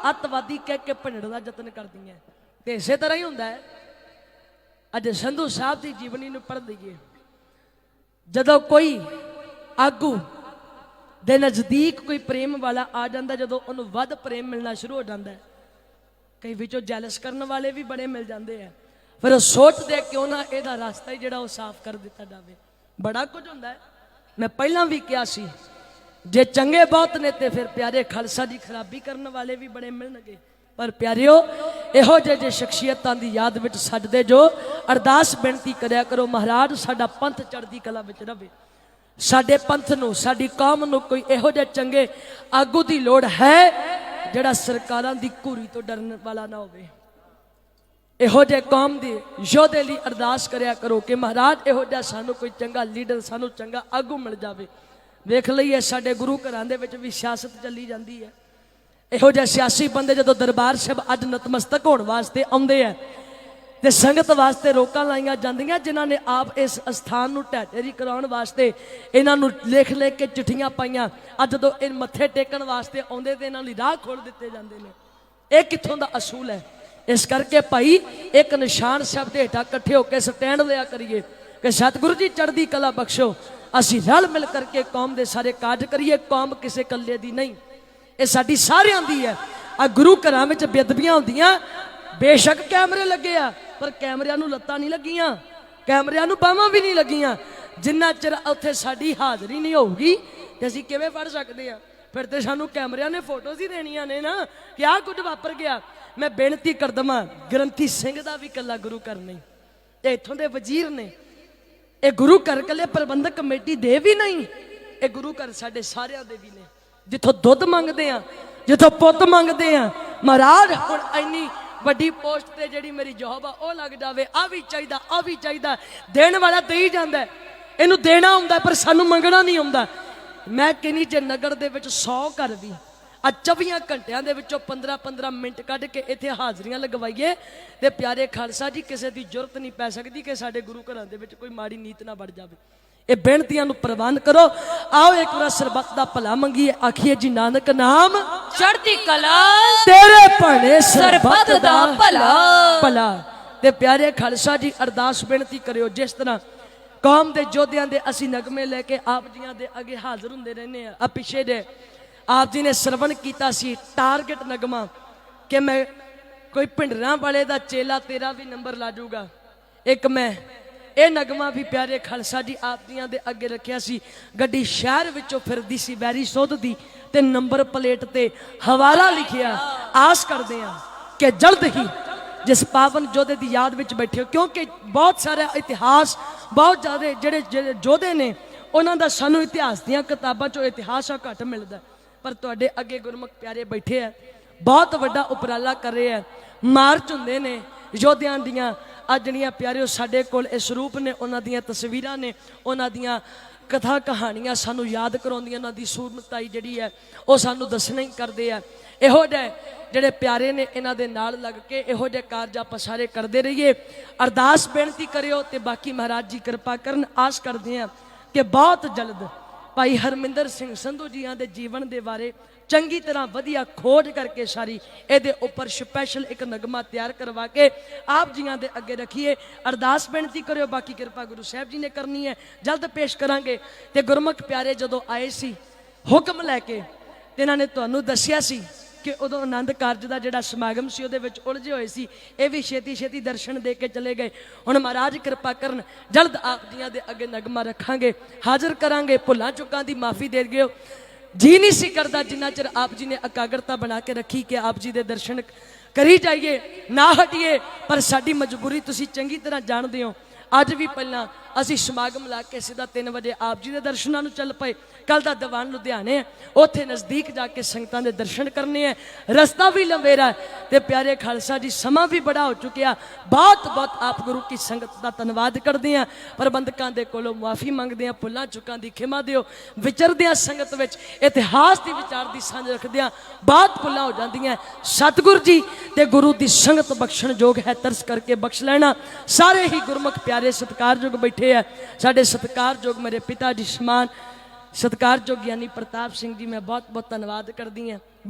ਅੱਤਵਾਦੀ ਕਹਿ ਕੇ ਭੰਡਣ ਦਾ ਯਤਨ ਕਰਦੀਆਂ। ਤੇ ਇਸੇ ਤਰ੍ਹਾਂ ਹੀ ਹੁੰਦਾ ਹੈ। ਅੱਜ ਸੰਧੂ ਸਾਹਿਬ ਦੀ ਜੀਵਨੀ ਨੂੰ ਪੜ੍ਹ ਲਈਏ। ਜਦੋਂ ਕੋਈ ਆਗੂ ਦੇ ਨਜ਼ਦੀਕ ਕੋਈ ਪ੍ਰੇਮ ਵਾਲਾ ਆ ਜਾਂਦਾ, ਜਦੋਂ ਉਹਨੂੰ ਵੱਧ ਪ੍ਰੇਮ ਮਿਲਣਾ ਸ਼ੁਰੂ ਹੋ ਜਾਂਦਾ ਹੈ, ਕਈ ਵਿੱਚੋਂ ਜੈਲਸ ਕਰਨ ਵਾਲੇ ਵੀ ਬੜੇ ਮਿਲ ਜਾਂਦੇ ਆ। ਫਿਰ ਉਹ ਸੋਚਦੇ ਕਿਉਂ ਨਾ ਇਹਦਾ ਰਸਤਾ ਹੀ ਜਿਹੜਾ ਉਹ ਸਾਫ਼ ਕਰ ਦਿੱਤਾ ਜਾਵੇ। ਬੜਾ ਕੁਝ ਹੁੰਦਾ ਹੈ। ਮੈਂ ਪਹਿਲਾਂ ਵੀ ਕਿਹਾ ਸੀ, ਜੇ ਚੰਗੇ ਬਹੁਤ ਨੇ ਤੇ ਫਿਰ ਪਿਆਰੇ ਖਾਲਸਾ ਦੀ ਖਰਾਬੀ ਕਰਨ ਵਾਲੇ ਵੀ ਬੜੇ ਮਿਲਣਗੇ। ਪਰ ਪਿਆਰਿਓ, ਇਹੋ ਜਿਹੇ ਸ਼ਖਸੀਅਤਾਂ ਦੀ ਯਾਦ ਵਿੱਚ ਸਜਦੇ ਜੋ ਅਰਦਾਸ ਬੇਨਤੀ ਕਰਿਆ ਕਰੋ, ਮਹਾਰਾਜ ਸਾਡਾ ਪੰਥ ਚੜ੍ਹਦੀ ਕਲਾ ਵਿੱਚ ਰਵੇ। ਸਾਡੇ ਪੰਥ ਨੂੰ, ਸਾਡੀ ਕੌਮ ਨੂੰ ਕੋਈ ਇਹੋ ਜਿਹੇ ਚੰਗੇ ਆਗੂ ਦੀ ਲੋੜ ਹੈ ਜਿਹੜਾ ਸਰਕਾਰਾਂ ਦੀ ਘੂਰੀ ਤੋਂ ਡਰਨ ਵਾਲਾ ਨਾ ਹੋਵੇ। ਇਹੋ ਜਿਹੇ ਕੌਮ ਦੇ ਯੋਧੇ ਲਈ ਅਰਦਾਸ ਕਰਿਆ ਕਰੋ ਕਿ ਮਹਾਰਾਜ ਇਹੋ ਜਿਹਾ ਸਾਨੂੰ ਕੋਈ ਚੰਗਾ ਲੀਡਰ, ਸਾਨੂੰ ਚੰਗਾ ਆਗੂ ਮਿਲ ਜਾਵੇ। ਵੇਖ ਲਈਏ ਸਾਡੇ ਗੁਰੂ ਘਰਾਂ ਦੇ ਵਿੱਚ ਵੀ ਸਿਆਸਤ ਚੱਲੀ ਜਾਂਦੀ ਹੈ। ਇਹੋ ਜਿਹੇ ਸਿਆਸੀ ਬੰਦੇ ਜਦੋਂ ਦਰਬਾਰ ਸਾਹਿਬ ਅੱਜ ਨਤਮਸਤਕ ਹੋਣ ਵਾਸਤੇ ਆਉਂਦੇ ਆ ਤੇ ਸੰਗਤ ਵਾਸਤੇ ਰੋਕਾਂ ਲਾਈਆਂ ਜਾਂਦੀਆਂ, ਜਿਨ੍ਹਾਂ ਨੇ ਆਪ ਇਸ ਅਸਥਾਨ ਨੂੰ ਢਹਿ ਢੇਰੀ ਕਰਾਉਣ ਵਾਸਤੇ ਇਹਨਾਂ ਨੂੰ ਲਿਖ ਕੇ ਚਿੱਠੀਆਂ ਪਾਈਆਂ। ਅੱਜ ਜਦੋਂ ਇਹ ਮੱਥੇ ਟੇਕਣ ਵਾਸਤੇ ਆਉਂਦੇ ਤੇ ਇਹਨਾਂ ਲਈ ਰਾਹ ਖੋਲ੍ਹ ਦਿੱਤੇ ਜਾਂਦੇ ਨੇ। ਇਹ ਕਿੱਥੋਂ ਦਾ ਅਸੂਲ ਹੈ? ਇਸ ਕਰਕੇ ਭਾਈ ਇੱਕ ਨਿਸ਼ਾਨ ਸਾਹਿਬ ਦੇ ਹੇਠਾਂ ਇਕੱਠੇ ਹੋ ਕੇ ਸਟੈਂਡ ਲਿਆ ਕਰੀਏ ਕਿ ਸਤਿਗੁਰੂ ਜੀ ਚੜ੍ਹਦੀ ਕਲਾ ਬਖਸ਼ੋ। ਅਸੀਂ ਰਲ ਮਿਲ ਕਰਕੇ ਕੌਮ ਦੇ ਸਾਰੇ ਕਾਜ ਕਰੀਏ। ਕੌਮ ਕਿਸੇ ਇਕੱਲੇ ਦੀ ਨਹੀਂ, ਇਹ ਸਾਡੀ ਸਾਰਿਆਂ ਦੀ ਹੈ। ਆ ਗੁਰੂ ਘਰਾਂ ਵਿੱਚ ਬੇਅਦਬੀਆਂ ਹੁੰਦੀਆਂ, ਬੇਸ਼ੱਕ ਕੈਮਰੇ ਲੱਗੇ ਆ, ਪਰ ਕੈਮਰਿਆਂ ਨੂੰ ਲੱਤਾਂ ਨਹੀਂ ਲੱਗੀਆਂ, ਕੈਮਰਿਆਂ ਨੂੰ ਬਾਹਾਂ ਵੀ ਨਹੀਂ ਲੱਗੀਆਂ। ਜਿੰਨਾ ਚਿਰ ਉੱਥੇ ਸਾਡੀ ਹਾਜ਼ਰੀ ਨਹੀਂ ਹੋਊਗੀ ਤੇ ਅਸੀਂ ਕਿਵੇਂ ਪੜ ਸਕਦੇ ਆ? ਫਿਰ ਤੇ ਸਾਨੂੰ ਕੈਮਰਿਆਂ ਨੇ ਫੋਟੋਜ਼ ਹੀ ਦੇਣੀਆਂ ਨੇ ਨਾ ਕਿ ਆਹ ਕੁਝ ਵਾਪਰ ਗਿਆ। ਮੈਂ ਬੇਨਤੀ ਕਰਦਮਾ, ਗ੍ਰੰਥੀ ਸਿੰਘ ਦਾ ਵੀ ਕੱਲਾ ਗੁਰੂ ਘਰ ਨਹੀਂ, ਇਹ ਇੱਥੋਂ ਦੇ ਵਜ਼ੀਰ ਨੇ, ਇਹ ਗੁਰੂ ਘਰ ਕੱਲੇ ਪ੍ਰਬੰਧਕ ਕਮੇਟੀ ਦੇ ਵੀ ਨਹੀਂ, ਇਹ ਗੁਰੂ ਘਰ ਸਾਡੇ ਸਾਰਿਆਂ ਦੇ ਵੀ ਨੇ। ਜਿੱਥੋਂ ਦੁੱਧ ਮੰਗਦੇ ਆ, ਜਿੱਥੋਂ ਪੁੱਤ ਮੰਗਦੇ ਆ, ਮਹਾਰਾਜ ਹੁਣ ਇੰਨੀ ਵੱਡੀ ਪੋਸਟ ਤੇ ਜਿਹੜੀ ਮੇਰੀ ਜੌਬ ਆ ਉਹ ਲੱਗ ਜਾਵੇ, ਆ ਵੀ ਚਾਹੀਦਾ, ਆ ਵੀ ਚਾਹੀਦਾ। ਦੇਣ ਵਾਲਾ ਦੇ ਹੀ ਜਾਂਦਾ, ਇਹਨੂੰ ਦੇਣਾ ਹੁੰਦਾ ਪਰ ਸਾਨੂੰ ਮੰਗਣਾ ਨਹੀਂ ਆਉਂਦਾ। ਮੈਂ ਕਹਿੰਦੀ ਜੇ ਨਗਰ ਦੇ ਵਿੱਚ 100 ਘਰ ਵੀ ਆ 24 ਘੰਟਿਆਂ ਦੇ ਵਿੱਚੋਂ 15-15 ਮਿੰਟ ਕੱਢ ਕੇ ਇੱਥੇ ਹਾਜ਼ਰੀਆਂ ਲਗਵਾਈਏ ਤੇ ਪਿਆਰੇ ਖਾਲਸਾ ਜੀ, ਕਿਸੇ ਦੀ ਜ਼ਰੂਰਤ ਨਹੀਂ ਪੈ ਸਕਦੀ ਕਿ ਸਾਡੇ ਗੁਰੂ ਘਰਾਂ ਦੇ ਵਿੱਚ ਕੋਈ ਮਾੜੀ ਨੀਤ ਨਾ ਵੜ ਜਾਵੇ। ਇਹ ਬੇਨਤੀਆਂ ਨੂੰ ਪ੍ਰਵਾਨ ਕਰੋ। ਆਓ ਇੱਕ ਵਾਰ ਸਰਬੱਤ ਦਾ ਭਲਾ ਮੰਗੀਏ, ਆਖੀਏ ਜੀ ਨਾਨਕ ਨਾਮ ਚੜ੍ਹਦੀ ਕਲਾ ਤੇਰੇ ਭਾਣੇ ਸਰਬੱਤ ਦਾ ਭਲਾ। ਤੇ ਪਿਆਰੇ ਖਾਲਸਾ ਜੀ, ਅਰਦਾਸ ਬੇਨਤੀ ਕਰਿਓ, ਜਿਸ ਤਰ੍ਹਾਂ ਕੌਮ ਦੇ ਯੋਧਿਆਂ ਦੇ ਅਸੀਂ ਨਗਮੇ ਲੈ ਕੇ ਆਪ ਜੀਆਂ ਦੇ ਅੱਗੇ ਹਾਜ਼ਰ ਹੁੰਦੇ ਰਹਿੰਦੇ ਆ। ਪਿੱਛੇ ਦੇ ਆਪ ਜੀ ਨੇ ਸਰਵਣ ਕੀਤਾ ਸੀ ਟਾਰਗੇਟ ਨਗਮਾ ਕਿ ਮੈਂ ਕੋਈ ਭਿੰਡਰਾਂ ਵਾਲੇ ਦਾ ਚੇਲਾ ਤੇਰਾ ਵੀ ਨੰਬਰ ਲਾ ਜਾਊਗਾ। ਇੱਕ ਮੈਂ ਇਹ ਨਗਮਾ ਵੀ ਪਿਆਰੇ ਖਾਲਸਾ ਜੀ ਆਪ ਜੀਆਂ ਦੇ ਅੱਗੇ ਰੱਖਿਆ ਸੀ। ਗੱਡੀ ਸ਼ਹਿਰ ਵਿੱਚੋਂ ਫਿਰਦੀ ਸੀ ਬੈਰੀ ਸੁੱਧ ਦੀ ਤੇ ਨੰਬਰ ਪਲੇਟ ਤੇ ਹਵਾਲਾ ਲਿਖਿਆ। ਆਸ ਕਰਦੇ ਆ ਕਿ ਜਲਦ ਹੀ ਜਿਸ ਪਾਵਨ ਯੋਧੇ ਦੀ ਯਾਦ ਵਿੱਚ ਬੈਠੇ ਹੋ, ਕਿਉਂਕਿ ਬਹੁਤ ਸਾਰਾ ਇਤਿਹਾਸ, ਬਹੁਤ ਜ਼ਿਆਦਾ ਜਿਹੜੇ ਯੋਧੇ ਨੇ ਉਹਨਾਂ ਦਾ ਸਾਨੂੰ ਇਤਿਹਾਸ ਦੀਆਂ ਕਿਤਾਬਾਂ ਚੋਂ ਇਤਿਹਾਸ ਆ ਘੱਟ ਮਿਲਦਾ, ਪਰ ਤੁਹਾਡੇ ਅੱਗੇ ਗੁਰਮੁਖ ਪਿਆਰੇ ਬੈਠੇ ਆ, ਬਹੁਤ ਵੱਡਾ ਉਪਰਾਲਾ ਕਰ ਰਹੇ ਆ। ਮਾਰਚ ਹੁੰਦੇ ਨੇ ਯੋਧਿਆਂ ਦੀਆਂ, ਅੱਜ ਜਿਹੜੀਆਂ ਪਿਆਰਿਓ ਸਾਡੇ ਕੋਲ ਇਹ ਸਰੂਪ ਨੇ, ਉਹਨਾਂ ਦੀਆਂ ਤਸਵੀਰਾਂ ਨੇ, ਉਹਨਾਂ ਦੀਆਂ ਕਥਾ ਕਹਾਣੀਆਂ ਸਾਨੂੰ ਯਾਦ ਕਰਾਉਂਦੀਆਂ, ਉਹਨਾਂ ਦੀ ਸੂਰਮਤਾਈ ਜਿਹੜੀ ਹੈ ਉਹ ਸਾਨੂੰ ਦੱਸਣਾ ਹੀ ਕਰਦੇ ਆ। ਇਹੋ ਜਿਹੇ ਜਿਹੜੇ ਪਿਆਰੇ ਨੇ ਇਹਨਾਂ ਦੇ ਨਾਲ ਲੱਗ ਕੇ ਇਹੋ ਜਿਹੇ ਕਾਰਜ ਆਪਾਂ ਸਾਰੇ ਕਰਦੇ ਰਹੀਏ। ਅਰਦਾਸ ਬੇਨਤੀ ਕਰਿਓ ਤੇ ਬਾਕੀ ਮਹਾਰਾਜ ਜੀ ਕਿਰਪਾ ਕਰਨ। ਆਸ ਕਰਦੇ ਆ ਕਿ ਬਹੁਤ ਜਲਦ ਭਾਈ ਹਰਮਿੰਦਰ ਸਿੰਘ ਸੰਧੂ ਜੀਆਂ ਦੇ ਜੀਵਨ ਦੇ ਬਾਰੇ ਚੰਗੀ ਤਰ੍ਹਾਂ ਵਧੀਆ ਖੋਜ ਕਰਕੇ ਸਾਰੀ ਇਹਦੇ ਉੱਪਰ ਸਪੈਸ਼ਲ ਇੱਕ ਨਗਮਾ ਤਿਆਰ ਕਰਵਾ ਕੇ ਆਪ ਜੀਆਂ ਦੇ ਅੱਗੇ ਰੱਖੀਏ। ਅਰਦਾਸ ਬੇਨਤੀ ਕਰਿਓ, ਬਾਕੀ ਕਿਰਪਾ ਗੁਰੂ ਸਾਹਿਬ ਜੀ ਨੇ ਕਰਨੀ ਹੈ। ਜਲਦ ਪੇਸ਼ ਕਰਾਂਗੇ। ਤੇ ਗੁਰਮੁਖ ਪਿਆਰੇ ਜਦੋਂ ਆਏ ਸੀ ਹੁਕਮ ਲੈ ਕੇ, ਤੇ ਇਹਨਾਂ ਨੇ ਤੁਹਾਨੂੰ ਦੱਸਿਆ ਸੀ ਕਿ ਉਦੋਂ ਆਨੰਦ ਕਾਰਜ ਦਾ ਜਿਹੜਾ ਸਮਾਗਮ ਸੀ ਉਹਦੇ ਵਿੱਚ ਉਲਝੇ ਹੋਏ ਸੀ, ਇਹ ਵੀ ਛੇਤੀ ਛੇਤੀ ਦਰਸ਼ਨ ਦੇ ਕੇ ਚਲੇ ਗਏ। ਹੁਣ ਮਹਾਰਾਜ ਕਿਰਪਾ ਕਰਨ, ਜਲਦ ਆਪ ਜੀਆਂ ਦੇ ਅੱਗੇ ਨਗਮਾ ਰੱਖਾਂਗੇ, ਹਾਜ਼ਰ ਕਰਾਂਗੇ। ਭੁੱਲਾਂ ਚੁੱਕਾਂ ਦੀ ਮਾਫੀ ਦੇ ਦਿਓ। ਜੀ ਨਹੀਂ ਸੀ ਕਰਦਾ ਜਿੰਨਾ ਚਿਰ ਆਪ ਜੀ ਨੇ ਇਕਾਗਰਤਾ ਬਣਾ ਕੇ ਰੱਖੀ ਕਿ ਆਪ ਜੀ ਦੇ ਦਰਸ਼ਨ ਕਰੀ ਜਾਈਏ, ਨਾ ਹਟੀਏ, ਪਰ ਸਾਡੀ ਮਜਬੂਰੀ ਤੁਸੀਂ ਚੰਗੀ ਤਰ੍ਹਾਂ ਜਾਣਦੇ ਹੋ। ਅੱਜ ਵੀ ਪਹਿਲਾਂ ਅਸੀਂ ਸਮਾਗਮ ਲਾ ਕੇ ਸਿੱਧਾ 3 ਵਜੇ ਆਪ ਜੀ ਦੇ ਦਰਸ਼ਨਾਂ ਨੂੰ ਚੱਲ ਪਏ। ਕੱਲ ਦਾ ਦੀਵਾਨ ਲੁਧਿਆਣੇ ਹੈ, ਉੱਥੇ ਨਜ਼ਦੀਕ ਜਾ ਕੇ ਸੰਗਤਾਂ ਦੇ ਦਰਸ਼ਨ ਕਰਨੇ ਹੈ। ਰਸਤਾ ਵੀ ਲੰਬੇਰਾ ਤੇ ਪਿਆਰੇ ਖਾਲਸਾ ਜੀ ਸਮਾਂ ਵੀ ਬੜਾ ਹੋ ਚੁੱਕਿਆ। ਬਹੁਤ ਬਹੁਤ ਆਪ ਗੁਰੂ ਕੀ ਸੰਗਤ ਦਾ ਧੰਨਵਾਦ ਕਰਦੇ ਹਾਂ। ਪ੍ਰਬੰਧਕਾਂ ਦੇ ਕੋਲੋਂ ਮੁਆਫੀ ਮੰਗਦੇ ਹਾਂ, ਭੁੱਲਾਂ ਚੁੱਕਾਂ ਦੀ ਖਿਮਾ ਦਿਓ। ਵਿਚਰਦਿਆਂ ਸੰਗਤ ਵਿੱਚ ਇਤਿਹਾਸ ਦੀ ਵਿਚਾਰ ਦੀ ਸਾਂਝ ਰੱਖਦਿਆਂ ਬਹੁਤ ਭੁੱਲਾਂ ਹੋ ਜਾਂਦੀਆਂ। ਸਤਿਗੁਰ ਜੀ ਤੇ ਗੁਰੂ ਦੀ ਸੰਗਤ ਬਖਸ਼ਣ ਯੋਗ ਹੈ, ਤਰਸ ਕਰਕੇ ਬਖਸ਼ ਲੈਣਾ। ਸਾਰੇ ਹੀ ਗੁਰਮੁਖ ਪਿਆਰੇ ਸਤਿਕਾਰਯੋਗ ਬੈਠੇ ਆ। ਸਾਡੇ ਸਤਿਕਾਰਯੋਗ ਮੇਰੇ ਪਿਤਾ ਜੀ ਸਮਾਨ ਸਤਿਕਾਰਯੋਗ ਗਿਆਨੀ ਪ੍ਰਤਾਪ ਸਿੰਘ ਜੀ, ਮੈਂ ਬਹੁਤ ਬਹੁਤ ਧੰਨਵਾਦ ਕਰਦੀ ਹਾਂ।